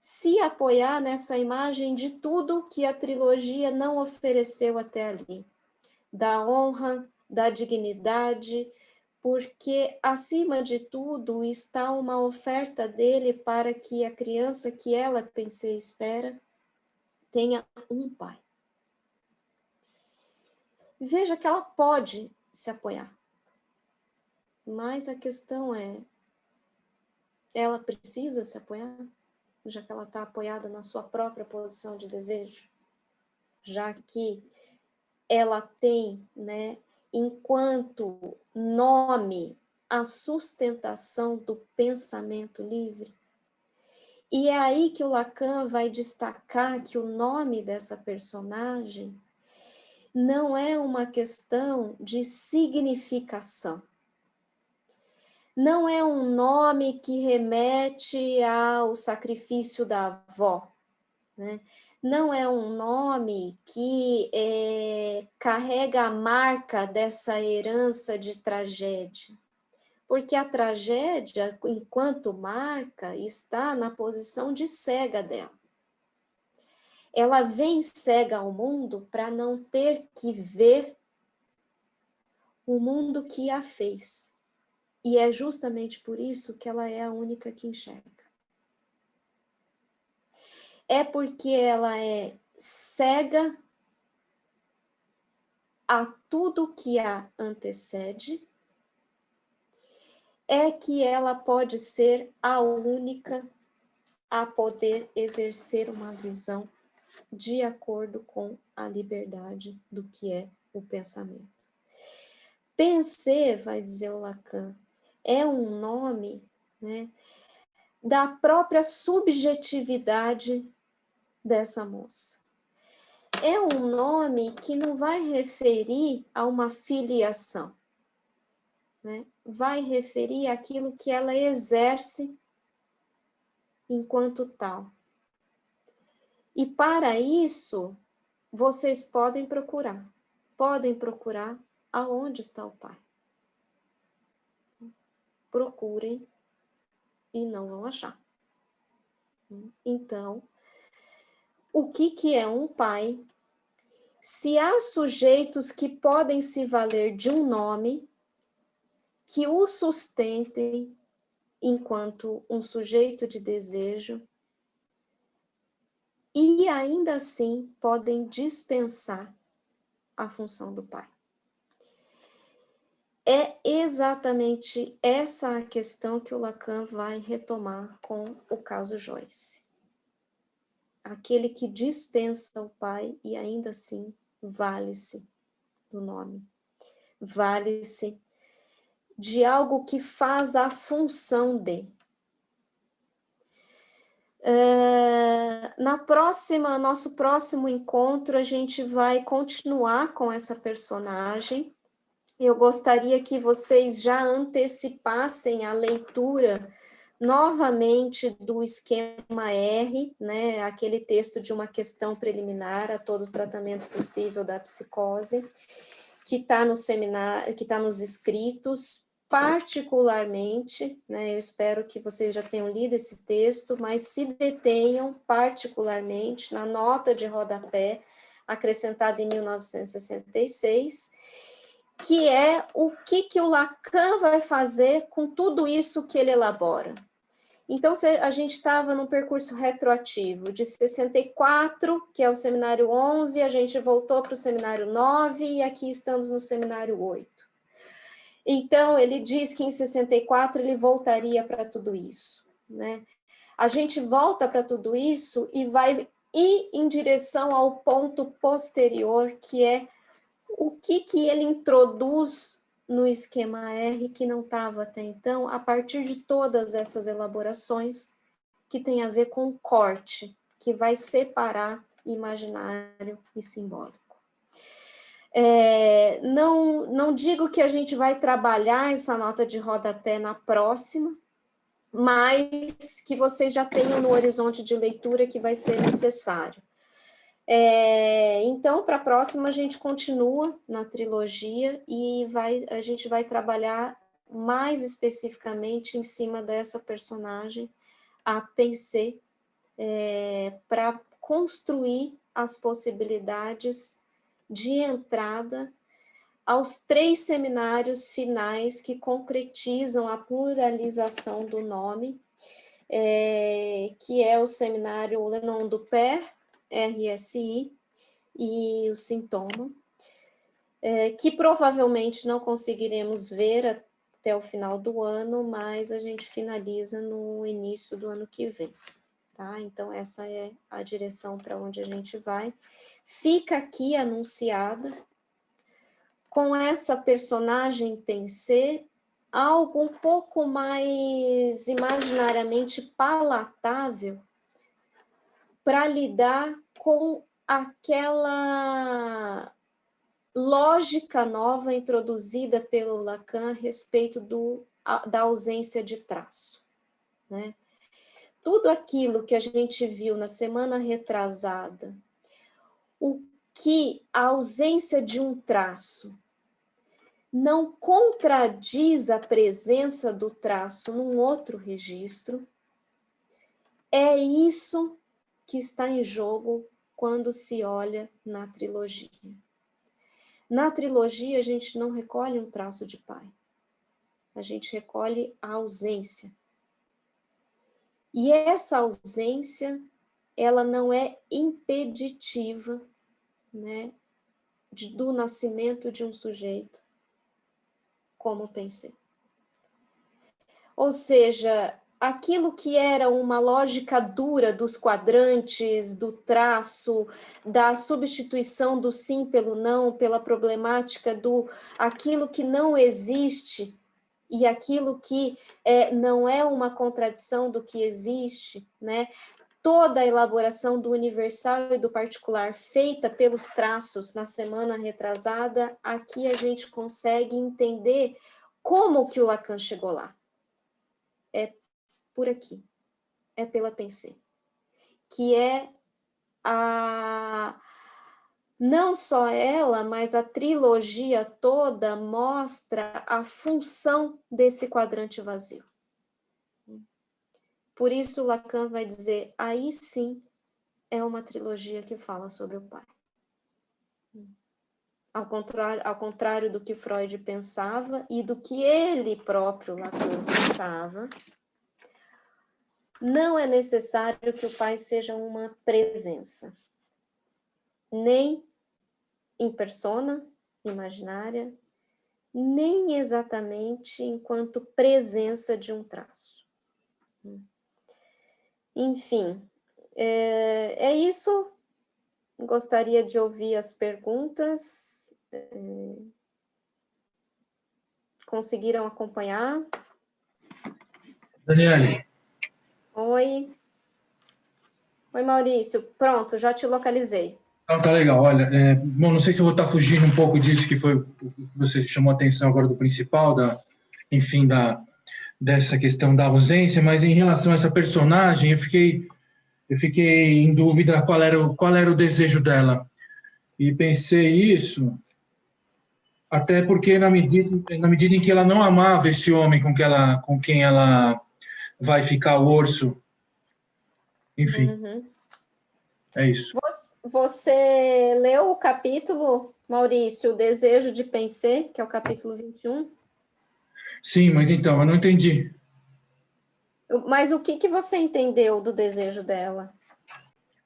se apoiar nessa imagem de tudo que a trilogia não ofereceu até ali, da honra, da dignidade, porque, acima de tudo, está uma oferta dele para que a criança que ela Pensée espera tenha um pai. Veja que ela pode se apoiar, mas a questão é, ela precisa se apoiar, já que ela está apoiada na sua própria posição de desejo, já que ela tem, né, enquanto nome, a sustentação do pensamento livre. E é aí que o Lacan vai destacar que o nome dessa personagem não é uma questão de significação. Não é um nome que remete ao sacrifício da avó, né? Não é um nome que carrega a marca dessa herança de tragédia, porque a tragédia, enquanto marca, está na posição de cega dela. Ela vem cega ao mundo para não ter que ver o mundo que a fez. E é justamente por isso que ela é a única que enxerga. É porque ela é cega a tudo que a antecede, é que ela pode ser a única a poder exercer uma visão de acordo com a liberdade do que é o pensamento. Penser, vai dizer o Lacan, é um nome, né, da própria subjetividade dessa moça. É um nome que não vai referir a uma filiação, né? Vai referir àquilo que ela exerce enquanto tal. E para isso, vocês podem procurar aonde está o Pai. Procurem e não vão achar. Então, o que é um pai? Se há sujeitos que podem se valer de um nome que o sustentem enquanto um sujeito de desejo e ainda assim podem dispensar a função do pai. É exatamente essa a questão que o Lacan vai retomar com o caso Joyce. Aquele que dispensa o pai e ainda assim vale-se do nome, vale-se de algo que faz a função de. Nosso próximo encontro, a gente vai continuar com essa personagem. Eu gostaria que vocês já antecipassem a leitura novamente do esquema R, né, aquele texto de uma questão preliminar a todo tratamento possível da psicose, que está no seminário, que está nos escritos, particularmente, né, eu espero que vocês já tenham lido esse texto, mas se detenham particularmente na nota de rodapé, acrescentada em 1966, que é o que o Lacan vai fazer com tudo isso que ele elabora. Então, a gente estava num percurso retroativo, de 64, que é o seminário 11, a gente voltou para o seminário 9, e aqui estamos no seminário 8. Então, ele diz que em 64 ele voltaria para tudo isso, né? A gente volta para tudo isso e vai ir em direção ao ponto posterior, que é o que ele introduz no esquema R, que não estava até então, a partir de todas essas elaborações, que tem a ver com o corte, que vai separar imaginário e simbólico. Não digo que a gente vai trabalhar essa nota de rodapé na próxima, mas que vocês já tenham no horizonte de leitura que vai ser necessário. Então, para a próxima, a gente continua na trilogia e a gente vai trabalhar mais especificamente em cima dessa personagem, a Pensée, para construir as possibilidades de entrada aos 3 seminários finais que concretizam a pluralização do nome, que é o seminário Le Nom du Père, RSI, e o Sintoma, que provavelmente não conseguiremos ver até o final do ano, mas a gente finaliza no início do ano que vem. Tá? Então, essa é a direção para onde a gente vai. Fica aqui anunciada, com essa personagem Pensée, algo um pouco mais imaginariamente palatável para lidar com aquela lógica nova introduzida pelo Lacan a respeito da ausência de traço, né? Tudo aquilo que a gente viu na semana retrasada, o que a ausência de um traço não contradiz a presença do traço num outro registro, é isso que está em jogo quando se olha na trilogia. Na trilogia, a gente não recolhe um traço de pai. A gente recolhe a ausência. E essa ausência, ela não é impeditiva, né, do nascimento de um sujeito, como pensei. Ou seja, aquilo que era uma lógica dura dos quadrantes, do traço, da substituição do sim pelo não, pela problemática do aquilo que não existe e aquilo que não é uma contradição do que existe, né? Toda a elaboração do universal e do particular feita pelos traços na semana retrasada, aqui a gente consegue entender como que o Lacan chegou lá. É por aqui, é pela pensée, que é não só ela, mas a trilogia toda mostra a função desse quadrante vazio. Por isso Lacan vai dizer, aí sim é uma trilogia que fala sobre o pai. Ao contrário do que Freud pensava e do que ele próprio, Lacan, pensava, não é necessário que o pai seja uma presença, nem em persona imaginária, nem exatamente enquanto presença de um traço. Enfim, é isso. Gostaria de ouvir as perguntas. Conseguiram acompanhar? Daniele. Oi. Oi, Maurício. Pronto, já te localizei. Então, tá legal. Olha, bom, não sei se eu vou estar fugindo um pouco disso que foi o que você chamou a atenção agora do principal, enfim, dessa questão da ausência, mas em relação a essa personagem, eu fiquei em dúvida qual era o desejo dela. E pensei isso até porque na medida em que ela não amava esse homem com quem ela vai ficar o urso, enfim, é isso. Você leu o capítulo, Maurício, o Desejo de Pensée, que é o capítulo 21? Sim, mas então, eu não entendi. Mas o que você entendeu do desejo dela?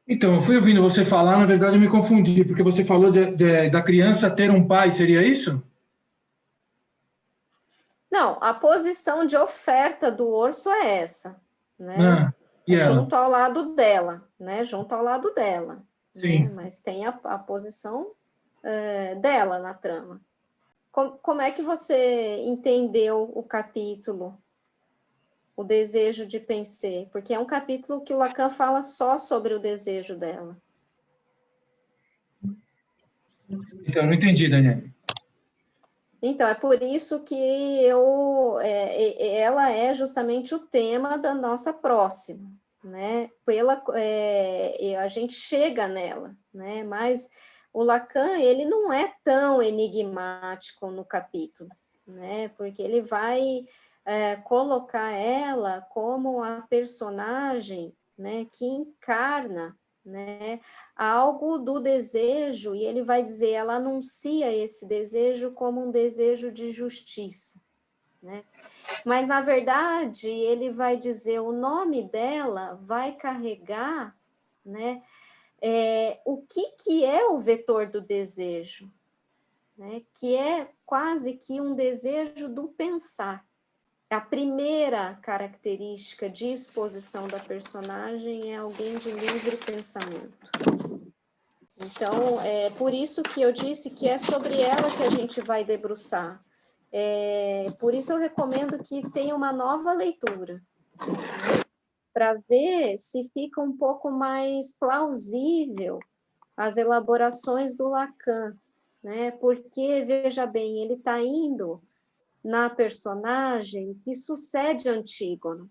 Então, eu fui ouvindo você falar, na verdade eu me confundi, porque você falou da criança ter um pai, seria isso? Não, a posição de oferta do urso é essa, né? E ela? Junto ao lado dela, né? Junto ao lado dela, Sim. né? Mas tem a posição dela na trama. Como é que você entendeu o capítulo, o desejo de Pensée? Porque é um capítulo que o Lacan fala só sobre o desejo dela. Então, eu não entendi, Daniel. Então, é por isso que ela é justamente o tema da nossa próxima, né? A gente chega nela, né? Mas o Lacan, ele não é tão enigmático no capítulo, né? Porque ele vai colocar ela como a personagem, né, que encarna, né, algo do desejo, e ele vai dizer, ela anuncia esse desejo como um desejo de justiça, né? Mas, na verdade, ele vai dizer, o nome dela vai carregar, né, o que é o vetor do desejo, né, que é quase que um desejo do pensar. A primeira característica de exposição da personagem é alguém de livre pensamento. Então, é por isso que eu disse que é sobre ela que a gente vai debruçar. Por isso eu recomendo que tenha uma nova leitura, para ver se fica um pouco mais plausível as elaborações do Lacan, né? Porque, veja bem, ele está indo na personagem que sucede Antígona.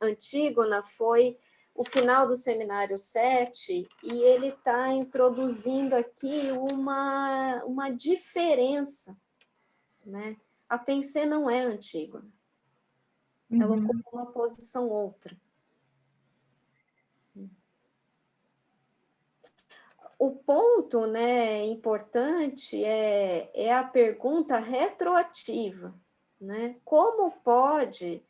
Antígona foi o final do Seminário 7, e ele está introduzindo aqui uma diferença, né? A Pensée não é Antígona. Ela ocupa uma posição outra. o ponto, né, importante é a pergunta retroativa, né? Como pode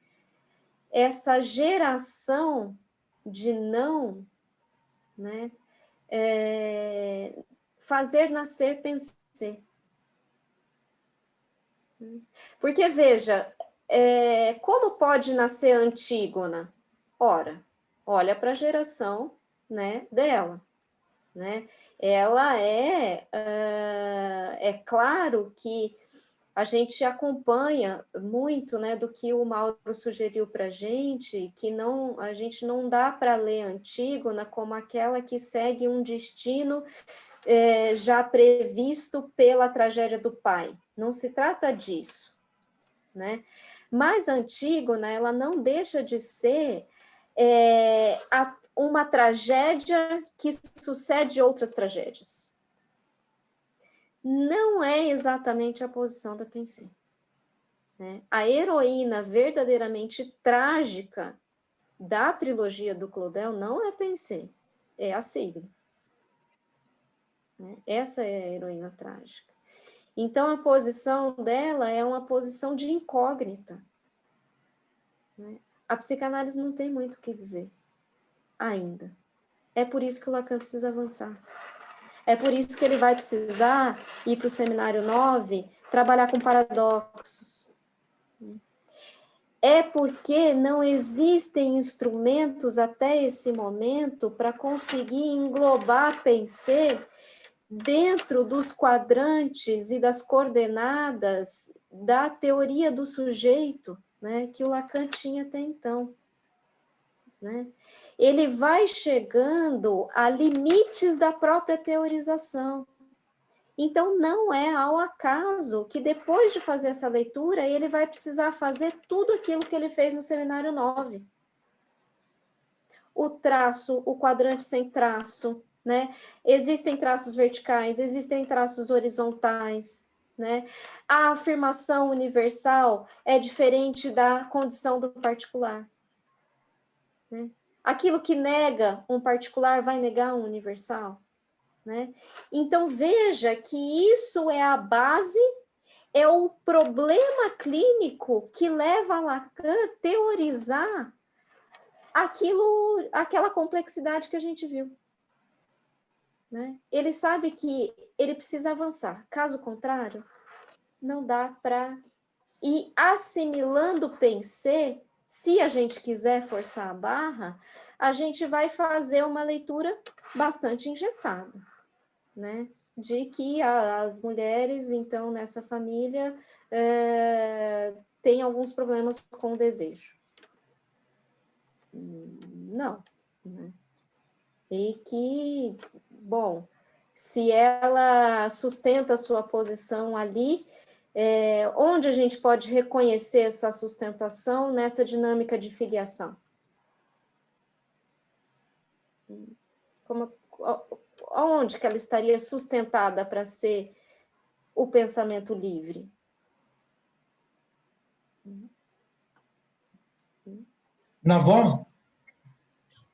essa geração de não, né, fazer nascer pensar? Porque, veja, como pode nascer Antígona? Ora, olha para a geração, né, dela. Né? Ela é claro que a gente acompanha muito, né, do que o Mauro sugeriu para a gente, que a gente não dá para ler Antígona como aquela que segue um destino já previsto pela tragédia do pai. Não se trata disso, né? Mas a Antígona, ela não deixa de ser uma tragédia que sucede outras tragédias. Não é exatamente a posição da Pensée, né? A heroína verdadeiramente trágica da trilogia do Claudel não é Pensée, é a Sigrid, né? Essa é a heroína trágica. Então, a posição dela é uma posição de incógnita, né? A psicanálise não tem muito o que dizer ainda. É por isso que o Lacan precisa avançar. É por isso que ele vai precisar ir para o seminário 9, trabalhar com paradoxos. É porque não existem instrumentos até esse momento para conseguir englobar Pensée dentro dos quadrantes e das coordenadas da teoria do sujeito, né, que o Lacan tinha até então, né? Ele vai chegando a limites da própria teorização. Então, não é ao acaso que depois de fazer essa leitura, ele vai precisar fazer tudo aquilo que ele fez no seminário 9. O traço, o quadrante sem traço, né? Existem traços verticais, existem traços horizontais, né? A afirmação universal é diferente da condição do particular, né? Aquilo que nega um particular vai negar um universal, né? Então, veja que isso é a base, é o problema clínico que leva a Lacan a teorizar aquela complexidade que a gente viu, né? Ele sabe que ele precisa avançar, caso contrário, não dá para ir assimilando Pensée. Se a gente quiser forçar a barra, a gente vai fazer uma leitura bastante engessada, né? De que as mulheres, então, nessa família, têm alguns problemas com o desejo. Não, né? E que, bom, se ela sustenta a sua posição ali, onde a gente pode reconhecer essa sustentação nessa dinâmica de filiação? Onde que ela estaria sustentada para ser o pensamento livre? Na avó?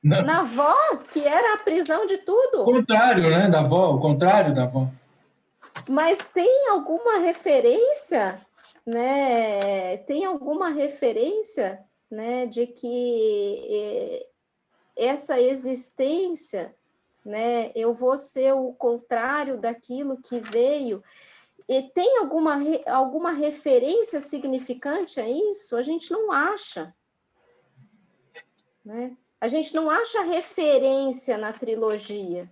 Na avó, que era a prisão de tudo. O contrário, né, da avó, o contrário da avó. Mas tem alguma referência, né? Tem alguma referência, né, de que essa existência, né, eu vou ser o contrário daquilo que veio. E tem alguma referência significante a isso? A gente não acha, né? A gente não acha referência na trilogia,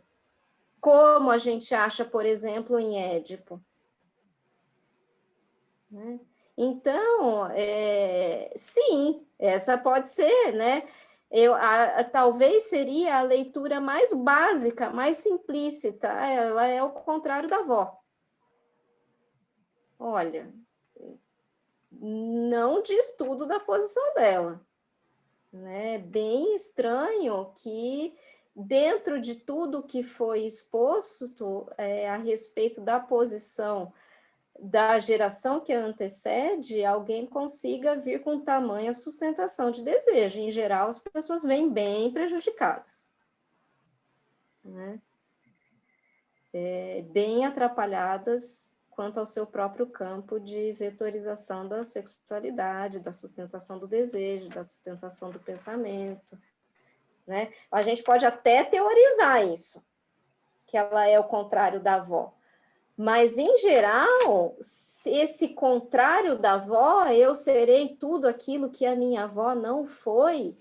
como a gente acha, por exemplo, em Édipo, né? Então, sim, essa pode ser, né? Talvez seria a leitura mais básica, mais simplícita. Ela é o contrário da avó. Olha, não diz tudo da posição dela, né? Bem estranho que, dentro de tudo que foi exposto a respeito da posição da geração que a antecede, alguém consiga vir com tamanha sustentação de desejo. Em geral, as pessoas vêm bem prejudicadas, né? bem atrapalhadas quanto ao seu próprio campo de vetorização da sexualidade, da sustentação do desejo, da sustentação do pensamento, né? A gente pode até teorizar isso, que ela é o contrário da avó, mas, em geral, esse contrário da avó, eu serei tudo aquilo que a minha avó não foi,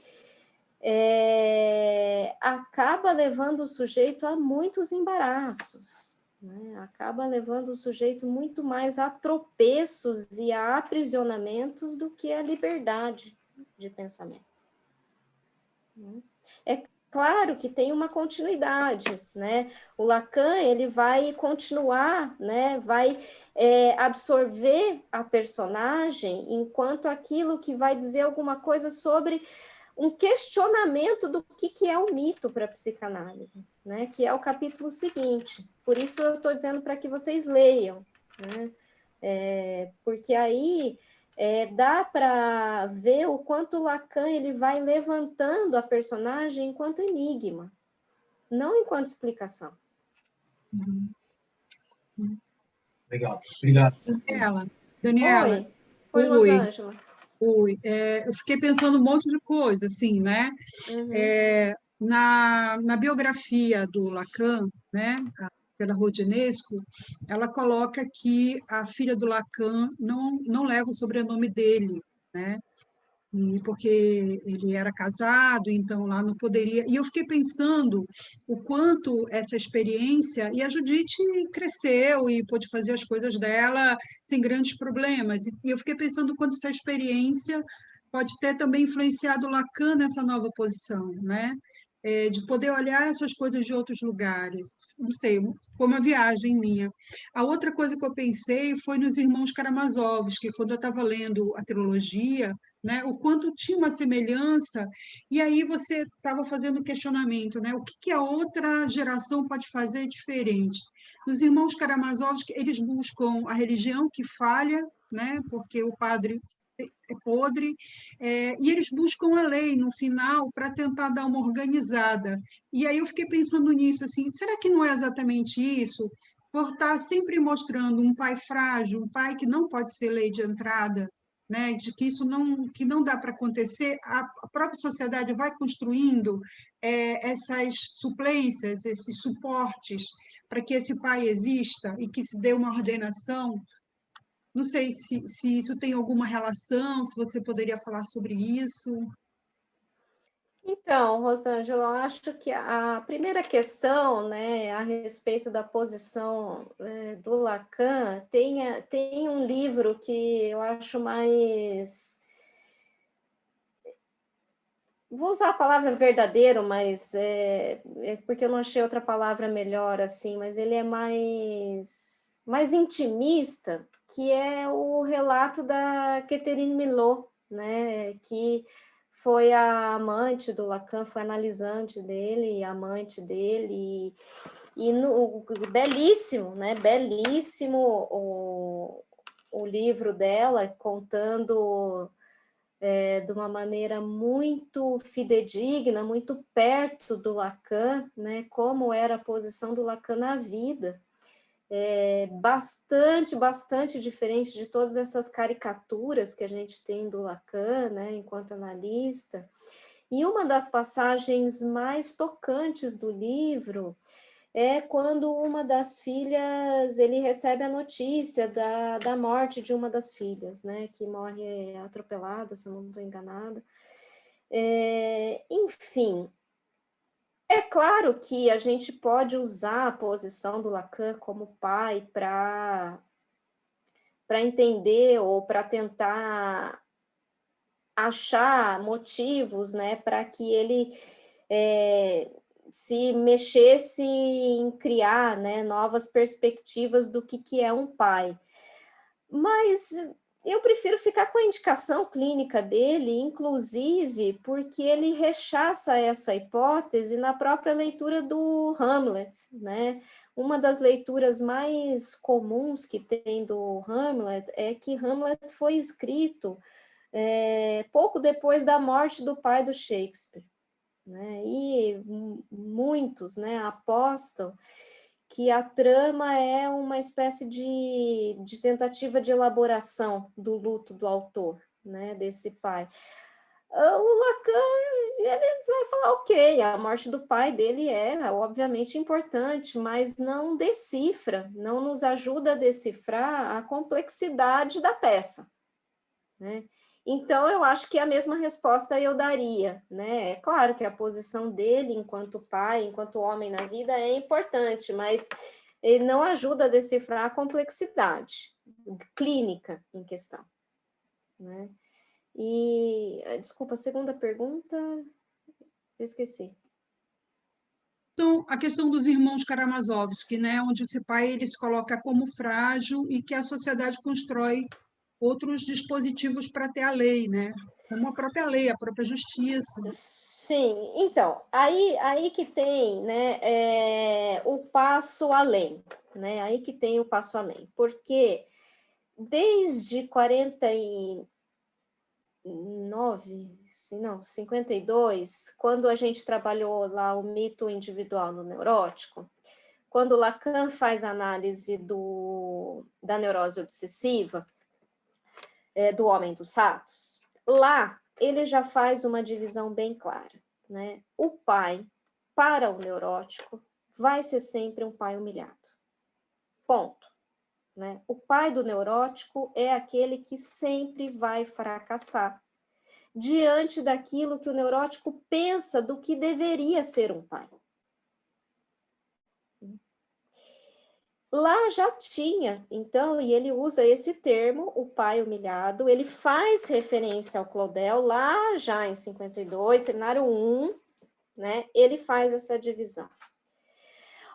acaba levando o sujeito a muitos embaraços, né? Acaba levando o sujeito muito mais a tropeços e a aprisionamentos do que a liberdade de pensamento. É claro que tem uma continuidade, né? O Lacan, ele vai continuar, né? Vai absorver a personagem enquanto aquilo que vai dizer alguma coisa sobre um questionamento do que é o mito para a psicanálise, né? Que é o capítulo seguinte. Por isso eu estou dizendo para que vocês leiam, né? Porque aí dá para ver o quanto Lacan ele vai levantando a personagem enquanto enigma, não enquanto explicação. Legal, obrigado. Daniela. Oi, Rosângela. Oi. Eu fiquei pensando um monte de coisa, assim, né? Uhum. Na biografia do Lacan, né, pela Rodinesco, ela coloca que a filha do Lacan não leva o sobrenome dele, né? Porque ele era casado, então lá não poderia. E eu fiquei pensando o quanto essa experiência. E a Judite cresceu e pôde fazer as coisas dela sem grandes problemas. E eu fiquei pensando o quanto essa experiência pode ter também influenciado Lacan nessa nova posição, né? De poder olhar essas coisas de outros lugares. Não sei, foi uma viagem minha. A outra coisa que eu pensei foi nos irmãos Karamazov, que quando eu estava lendo a trilogia, né, o quanto tinha uma semelhança, e aí você estava fazendo o questionamento, né, o que a outra geração pode fazer diferente? Nos irmãos Karamazov, eles buscam a religião que falha, né, porque o padre é podre, e eles buscam a lei no final para tentar dar uma organizada. E aí eu fiquei pensando nisso, assim, será que não é exatamente isso? Por estar sempre mostrando um pai frágil, um pai que não pode ser lei de entrada, né, de que isso não dá para acontecer, a própria sociedade vai construindo essas suplências, esses suportes para que esse pai exista e que se dê uma ordenação. Não sei se isso tem alguma relação, se você poderia falar sobre isso. Então, Rosângela, eu acho que a primeira questão, né, a respeito da posição do Lacan, tem um livro que eu acho mais... Vou usar a palavra verdadeiro, mas porque eu não achei outra palavra melhor, assim, mas ele é mais intimista, que é o relato da Catherine Milot, né, que foi a amante do Lacan, foi analisante dele, amante dele, belíssimo, né, belíssimo o livro dela, contando de uma maneira muito fidedigna, muito perto do Lacan, né, como era a posição do Lacan na vida, bastante diferente de todas essas caricaturas que a gente tem do Lacan, né, enquanto analista. E uma das passagens mais tocantes do livro é quando uma das filhas, ele recebe a notícia da morte de uma das filhas, né, que morre atropelada, se eu não estou enganada. Enfim, é claro que a gente pode usar a posição do Lacan como pai para entender ou para tentar achar motivos, né, para que ele se mexesse em criar, né, novas perspectivas do que é um pai. Mas eu prefiro ficar com a indicação clínica dele, inclusive porque ele rechaça essa hipótese na própria leitura do Hamlet, né? Uma das leituras mais comuns que tem do Hamlet é que Hamlet foi escrito pouco depois da morte do pai do Shakespeare, né? E muitos, né, apostam que a trama é uma espécie de tentativa de elaboração do luto do autor, né, desse pai. O Lacan, ele vai falar, ok, a morte do pai dele é obviamente importante, mas não decifra, não nos ajuda a decifrar a complexidade da peça, né? Então, eu acho que a mesma resposta eu daria, né? É claro que a posição dele enquanto pai, enquanto homem na vida é importante, mas ele não ajuda a decifrar a complexidade clínica em questão, né? E, desculpa, a segunda pergunta, eu esqueci. Então, a questão dos irmãos Karamazovski, né, onde esse pai ele se coloca como frágil e que a sociedade constrói outros dispositivos para ter a lei, né? Como a própria lei, a própria justiça. Sim, então, aí que tem, né, o passo além, né, aí que tem o passo além, porque desde 49, não, 52, quando a gente trabalhou lá o mito individual no neurótico, quando Lacan faz análise da neurose obsessiva, do homem dos ratos, lá ele já faz uma divisão bem clara, né? O pai, para o neurótico, vai ser sempre um pai humilhado. Ponto. Né? O pai do neurótico é aquele que sempre vai fracassar diante daquilo que o neurótico pensa do que deveria ser um pai. Lá já tinha, então, e ele usa esse termo, o pai humilhado, ele faz referência ao Claudel lá já em 52, seminário 1, né? Ele faz essa divisão.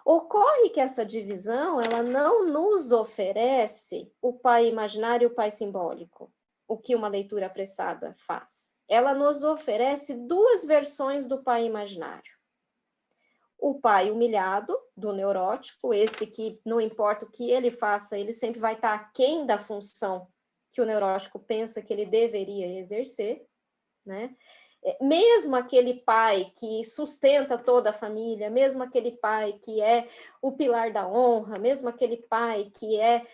Ocorre que essa divisão, ela não nos oferece o pai imaginário e o pai simbólico, o que uma leitura apressada faz. Ela nos oferece duas versões do pai imaginário. O pai humilhado, do neurótico, esse que não importa o que ele faça, ele sempre vai estar aquém da função que o neurótico pensa que ele deveria exercer, né? Mesmo aquele pai que sustenta toda a família, mesmo aquele pai que é o pilar da honra, mesmo aquele pai que é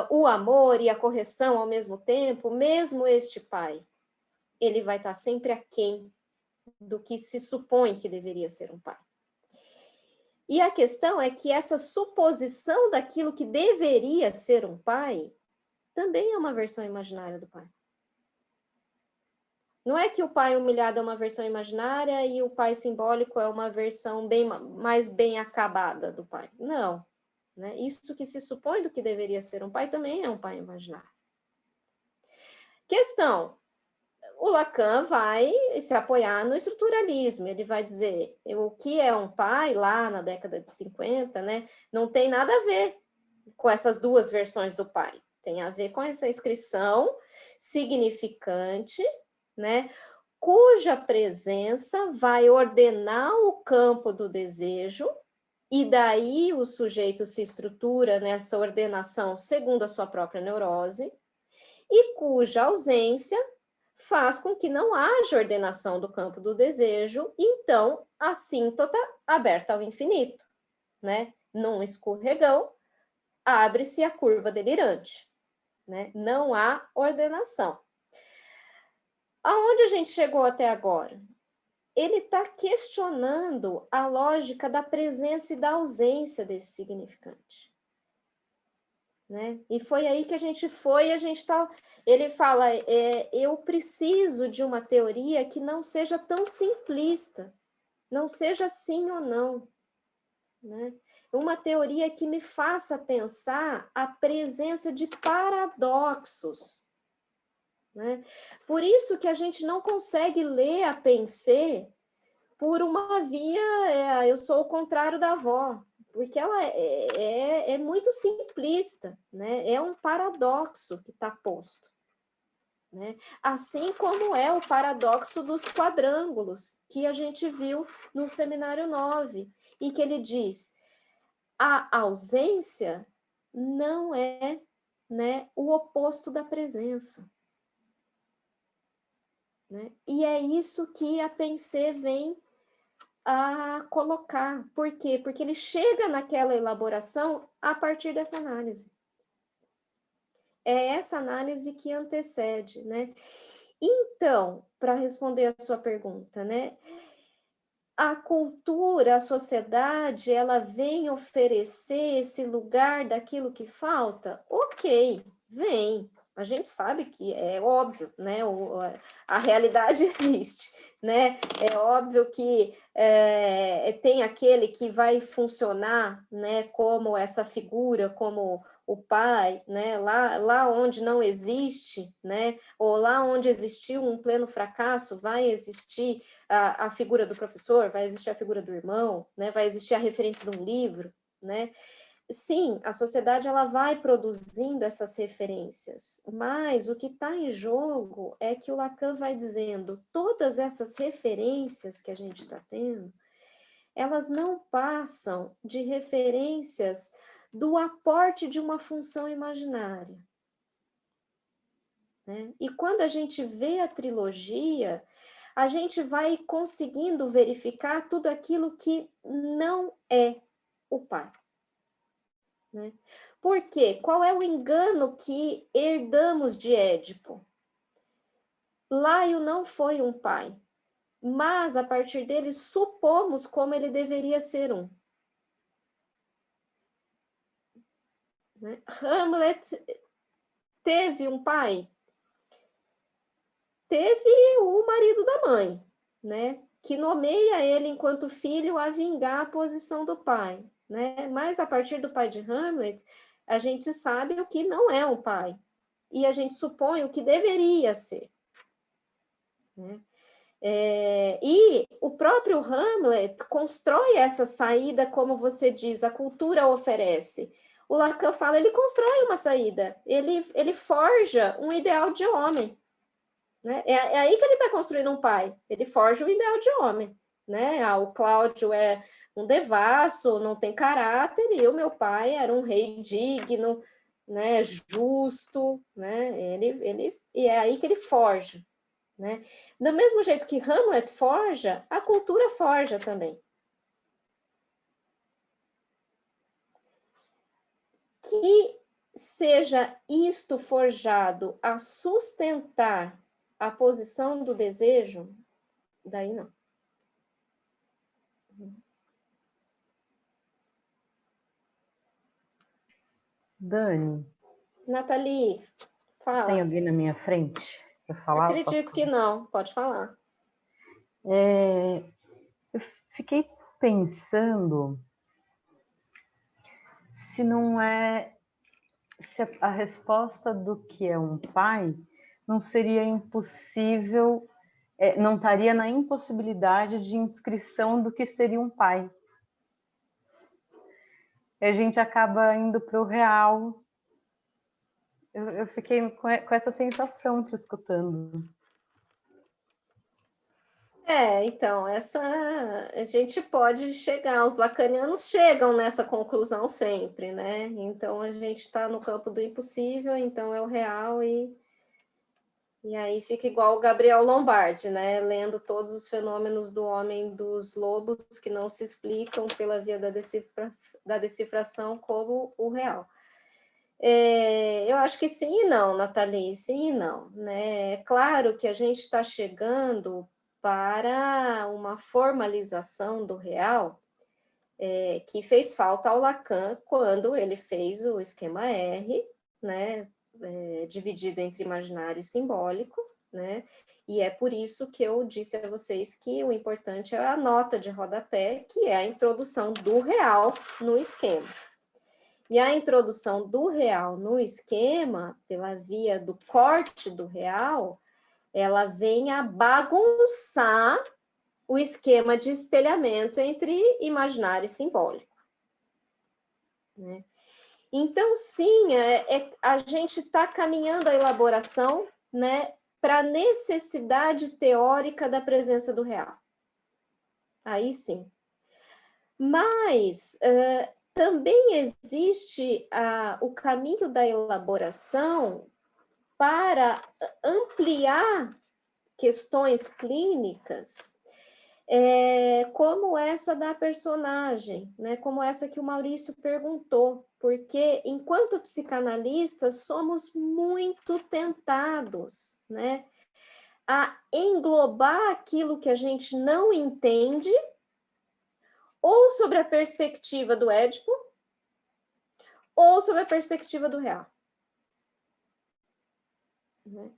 o amor e a correção ao mesmo tempo, mesmo este pai, ele vai estar sempre aquém do que se supõe que deveria ser um pai. E a questão é que essa suposição daquilo que deveria ser um pai também é uma versão imaginária do pai. Não é que o pai humilhado é uma versão imaginária e o pai simbólico é uma versão mais bem acabada do pai. Não. Né? Isso que se supõe do que deveria ser um pai também é um pai imaginário. Questão. O Lacan vai se apoiar no estruturalismo, ele vai dizer o que é um pai lá na década de 50, né, não tem nada a ver com essas duas versões do pai, tem a ver com essa inscrição significante, né, cuja presença vai ordenar o campo do desejo, e daí o sujeito se estrutura nessa ordenação segundo a sua própria neurose, e cuja ausência faz com que não haja ordenação do campo do desejo, então a assíntota aberta ao infinito, né? Num escorregão, abre-se a curva delirante, né? Não há ordenação. Aonde a gente chegou até agora? Ele está questionando a lógica da presença e da ausência desse significante. Né? E foi aí que a gente foi, ele fala, eu preciso de uma teoria que não seja tão simplista, não seja sim ou não, né? Uma teoria que me faça pensar a presença de paradoxos, né? Por isso que a gente não consegue ler a Pensée por uma via, eu sou o contrário da avó, porque ela é muito simplista, né? É um paradoxo que está posto. Né? Assim como é o paradoxo dos quadrângulos, que a gente viu no seminário 9, e que ele diz, a ausência não é, né, o oposto da presença. Né? E é isso que a Pensée vem a colocar. Por quê? Porque ele chega naquela elaboração a partir dessa análise. É essa análise que antecede, né? Então, para responder a sua pergunta, né? A cultura, a sociedade, ela vem oferecer esse lugar daquilo que falta? Ok, vem. A gente sabe que é óbvio, né? A realidade existe, né? É óbvio que tem aquele que vai funcionar, né? Como essa figura, como o pai, né? Lá onde não existe, né? Ou lá onde existiu um pleno fracasso, vai existir a figura do professor, vai existir a figura do irmão, né? Vai existir a referência de um livro, né? Sim, a sociedade ela vai produzindo essas referências, mas o que está em jogo é que o Lacan vai dizendo todas essas referências que a gente está tendo, elas não passam de referências do aporte de uma função imaginária. Né? E quando a gente vê a trilogia, a gente vai conseguindo verificar tudo aquilo que não é o pai. Né? Por quê? Qual é o engano que herdamos de Édipo? Laio não foi um pai, mas a partir dele supomos como ele deveria ser um. Né? Hamlet teve um pai? Teve o marido da mãe, né? Que nomeia ele enquanto filho a vingar a posição do pai. Né? Mas a partir do pai de Hamlet, a gente sabe o que não é um pai. E a gente supõe o que deveria ser. Né? E o próprio Hamlet constrói essa saída, como você diz, a cultura oferece. O Lacan fala, ele constrói uma saída, ele forja um ideal de homem. Né? É aí que ele está construindo um pai, ele forja o ideal de homem. Né? O Cláudio é um devasso, não tem caráter, e o meu pai era um rei digno, né? Justo, né? E é aí que ele forja. Né? Do mesmo jeito que Hamlet forja, a cultura forja também. Que seja isto forjado a sustentar a posição do desejo, daí não. Dani. Nathalie, fala. Tem alguém na minha frente para falar? Acredito que não, pode falar. Eu fiquei pensando se não é... Se a resposta do que é um pai não seria impossível, não estaria na impossibilidade de inscrição do que seria um pai. E a gente acaba indo para o real. Eu fiquei com essa sensação te escutando. Então, a gente pode chegar, os lacanianos chegam nessa conclusão sempre, né? Então, a gente está no campo do impossível, então é o real, e aí fica igual o Gabriel Lombardi, né? Lendo todos os fenômenos do homem dos lobos que não se explicam pela via da decifração como o real. Eu acho que sim e não, Nathalie, sim e não. Né? É claro que a gente está chegando para uma formalização do real que fez falta ao Lacan quando ele fez o esquema R, né? Dividido entre imaginário e simbólico, né? E é por isso que eu disse a vocês que o importante é a nota de rodapé, que é a introdução do real no esquema. E a introdução do real no esquema, pela via do corte do real, ela vem a bagunçar o esquema de espelhamento entre imaginário e simbólico. Né? Então, sim, a gente está caminhando a elaboração, né, para a necessidade teórica da presença do real. Aí sim. Mas também existe o caminho da elaboração para ampliar questões clínicas como essa da personagem, né? Como essa que o Maurício perguntou, porque enquanto psicanalistas somos muito tentados, né, a englobar aquilo que a gente não entende, ou sobre a perspectiva do Édipo, ou sobre a perspectiva do real.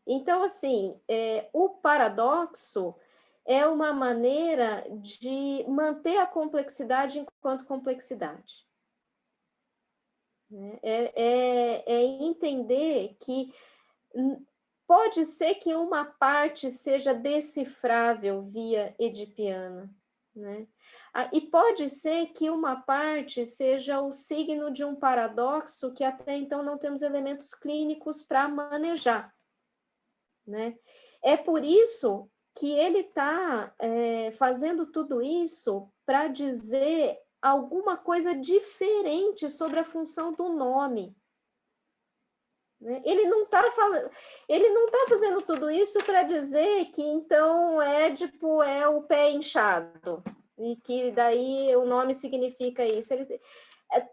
Então, assim, o paradoxo é uma maneira de manter a complexidade enquanto complexidade. É entender que pode ser que uma parte seja decifrável via edipiana, né? E pode ser que uma parte seja o signo de um paradoxo que até então não temos elementos clínicos para manejar, né? É por isso que ele está fazendo tudo isso para dizer alguma coisa diferente sobre a função do nome. Ele não está fazendo tudo isso para dizer que então Édipo é o pé inchado e que daí o nome significa isso.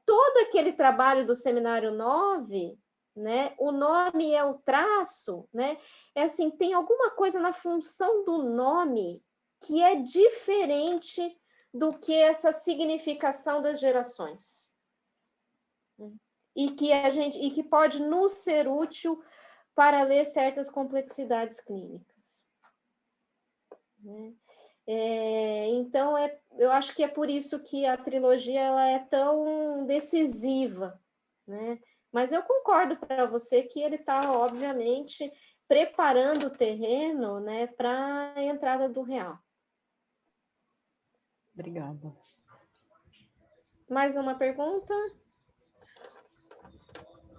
Todo aquele trabalho do Seminário 9, né, o nome é o traço, né, assim, tem alguma coisa na função do nome que é diferente do que essa significação das gerações. E que pode nos ser útil para ler certas complexidades clínicas. Né? Então, eu acho que é por isso que a trilogia ela é tão decisiva, né? Mas eu concordo para você que ele está, obviamente, preparando o terreno, né, para a entrada do real. Obrigada. Mais uma pergunta?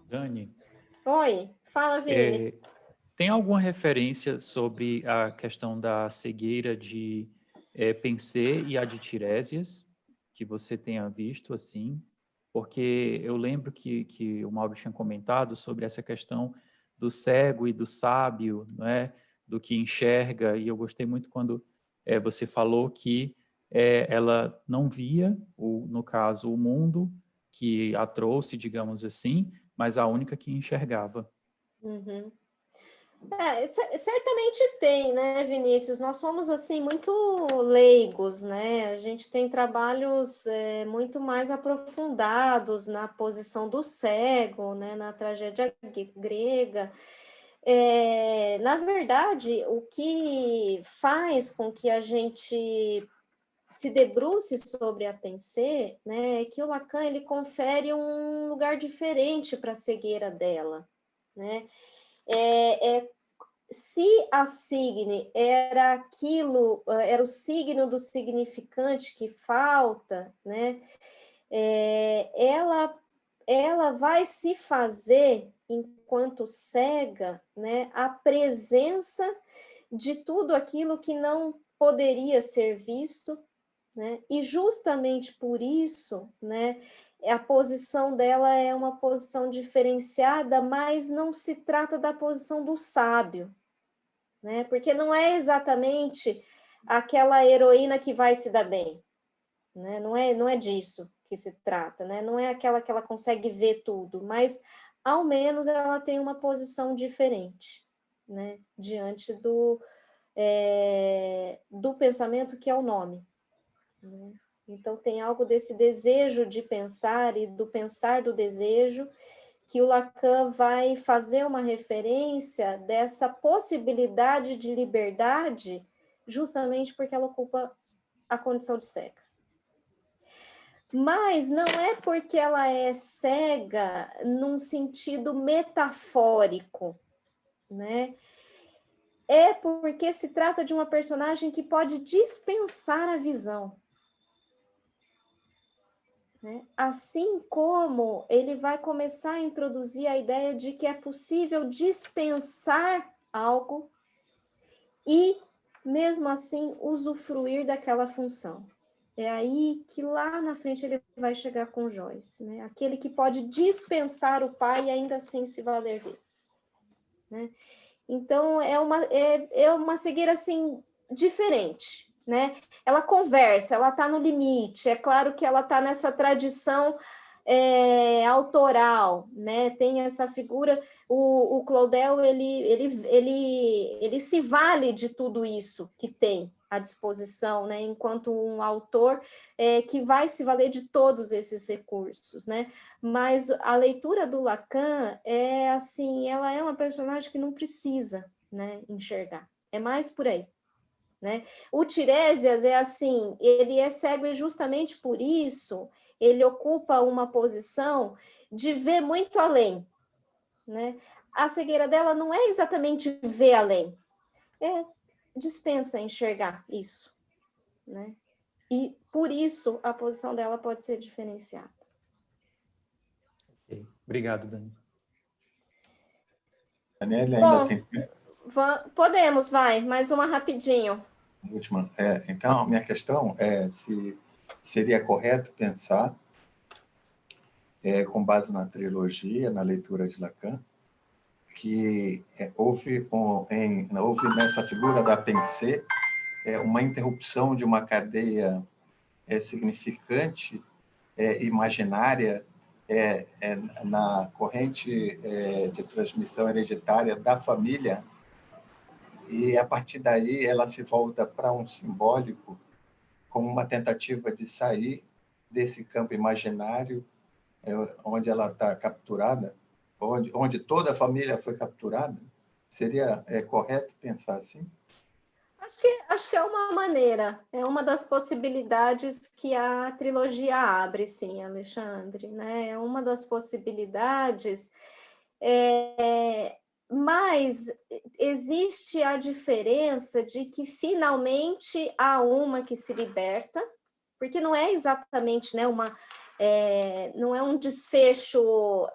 Dani. Oi, fala, Vini. Tem alguma referência sobre a questão da cegueira de Pensée e Aditirésias que você tenha visto assim? Porque eu lembro que o Mauro tinha comentado sobre essa questão do cego e do sábio, não é? Do que enxerga, e eu gostei muito quando você falou que ela não via, no caso, o mundo que a trouxe, digamos assim, mas a única que enxergava. Uhum. Certamente tem, né, Vinícius? Nós somos, assim, muito leigos, né? A gente tem trabalhos muito mais aprofundados na posição do cego, né, na tragédia grega. Na verdade, o que faz com que a gente se debruce sobre a Pensée, né, é que o Lacan ele confere um lugar diferente para a cegueira dela, né? Se a signe era aquilo, era o signo do significante que falta, né? Ela vai se fazer, enquanto cega, né, a presença de tudo aquilo que não poderia ser visto, né? E justamente por isso, né, a posição dela é uma posição diferenciada, mas não se trata da posição do sábio, né? Porque não é exatamente aquela heroína que vai se dar bem, né? Não é disso que se trata, né? Não é aquela que ela consegue ver tudo, mas ao menos ela tem uma posição diferente, né? Diante do pensamento que é o nome, né? Então tem algo desse desejo de pensar e do pensar do desejo que o Lacan vai fazer uma referência dessa possibilidade de liberdade justamente porque ela ocupa a condição de cega. Mas não é porque ela é cega num sentido metafórico, né? É porque se trata de uma personagem que pode dispensar a visão. Né? Assim como ele vai começar a introduzir a ideia de que é possível dispensar algo e, mesmo assim, usufruir daquela função. É aí que lá na frente ele vai chegar com Joyce, né? Aquele que pode dispensar o pai e ainda assim se valer dele. Né? Então, é uma cegueira assim, diferente. né? Ela conversa, ela está no limite. É claro que ela está nessa tradição autoral, né? Tem essa figura. O Claudel ele se vale de tudo isso que tem à disposição, né? Enquanto um autor que vai se valer de todos esses recursos, né? Mas a leitura do Lacan assim, ela é uma personagem que não precisa, né, enxergar. É mais por aí. Né? O Tiresias é assim, ele é cego justamente por isso ele ocupa uma posição de ver muito além. Né? A cegueira dela não é exatamente ver além, dispensa enxergar isso. Né? E por isso a posição dela pode ser diferenciada. Okay. Obrigado, Dani. Daniela, ainda tem tempo? Podemos, mais uma rapidinho. Última. Então, minha questão é se seria correto pensar, com base na trilogia, na leitura de Lacan, que houve nessa figura da pensée uma interrupção de uma cadeia significante, imaginária, na corrente de transmissão hereditária da família, e, a partir daí, ela se volta para um simbólico como uma tentativa de sair desse campo imaginário onde ela está capturada, onde toda a família foi capturada. Seria correto pensar assim? Acho que é uma maneira, é uma das possibilidades que a trilogia abre, sim, Alexandre, né? É uma das possibilidades, mas existe a diferença de que finalmente há uma que se liberta, porque não é exatamente, né, não é um desfecho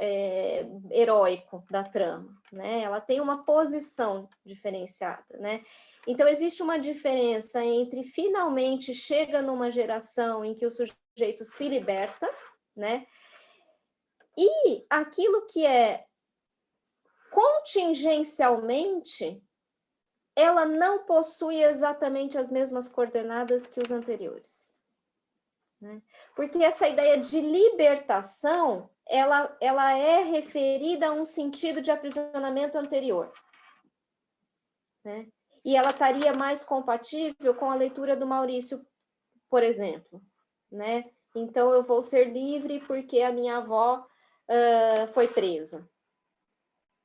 heróico da trama, né? Ela tem uma posição diferenciada, né? Então, existe uma diferença entre finalmente chega numa geração em que o sujeito se liberta, né? E aquilo que é contingencialmente, ela não possui exatamente as mesmas coordenadas que os anteriores. Né? Porque essa ideia de libertação, ela é referida a um sentido de aprisionamento anterior. Né? E ela estaria mais compatível com a leitura do Maurício, por exemplo. Né? Então, eu vou ser livre porque a minha avó foi presa.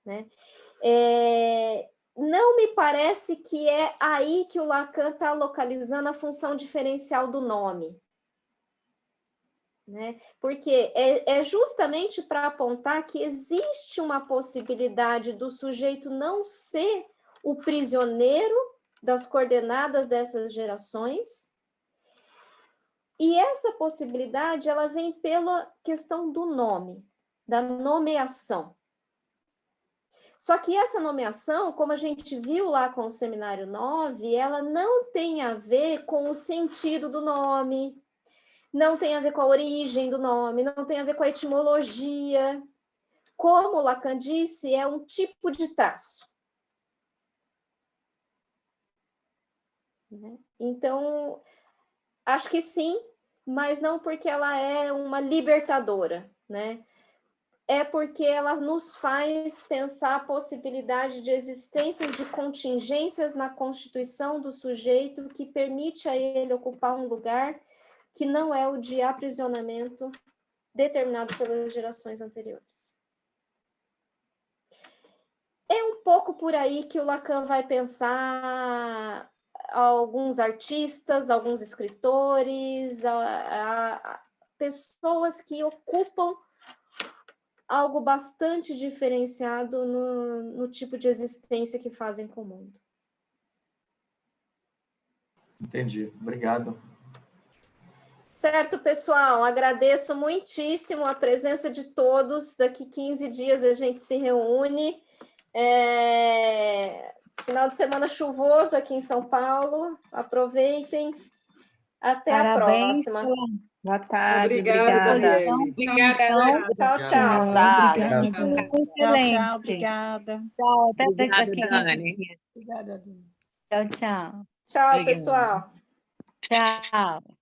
Né? Não me parece que é aí que o Lacan está localizando a função diferencial do nome. Né? Porque é justamente para apontar que existe uma possibilidade do sujeito não ser o prisioneiro das coordenadas dessas gerações, e essa possibilidade ela vem pela questão do nome, da nomeação. Só que essa nomeação, como a gente viu lá com o Seminário 9, ela não tem a ver com o sentido do nome, não tem a ver com a origem do nome, não tem a ver com a etimologia. Como Lacan disse, é um tipo de traço. Então, acho que sim, mas não porque ela é uma libertadora, né? É porque ela nos faz pensar a possibilidade de existências de contingências na constituição do sujeito que permite a ele ocupar um lugar que não é o de aprisionamento determinado pelas gerações anteriores. É um pouco por aí que o Lacan vai pensar alguns artistas, alguns escritores, pessoas que ocupam algo bastante diferenciado no tipo de existência que fazem com o mundo. Entendi. Obrigado. Certo, pessoal? Agradeço muitíssimo a presença de todos. Daqui 15 dias a gente se reúne. Final de semana chuvoso aqui em São Paulo. Aproveitem. Até a próxima. Boa tarde. Obrigada. Obrigada. Tchau, tchau. Obrigada. Tchau, obrigada. Tchau, até daqui. Obrigada, Dani. Tchau, tchau. Tchau, pessoal. Tchau.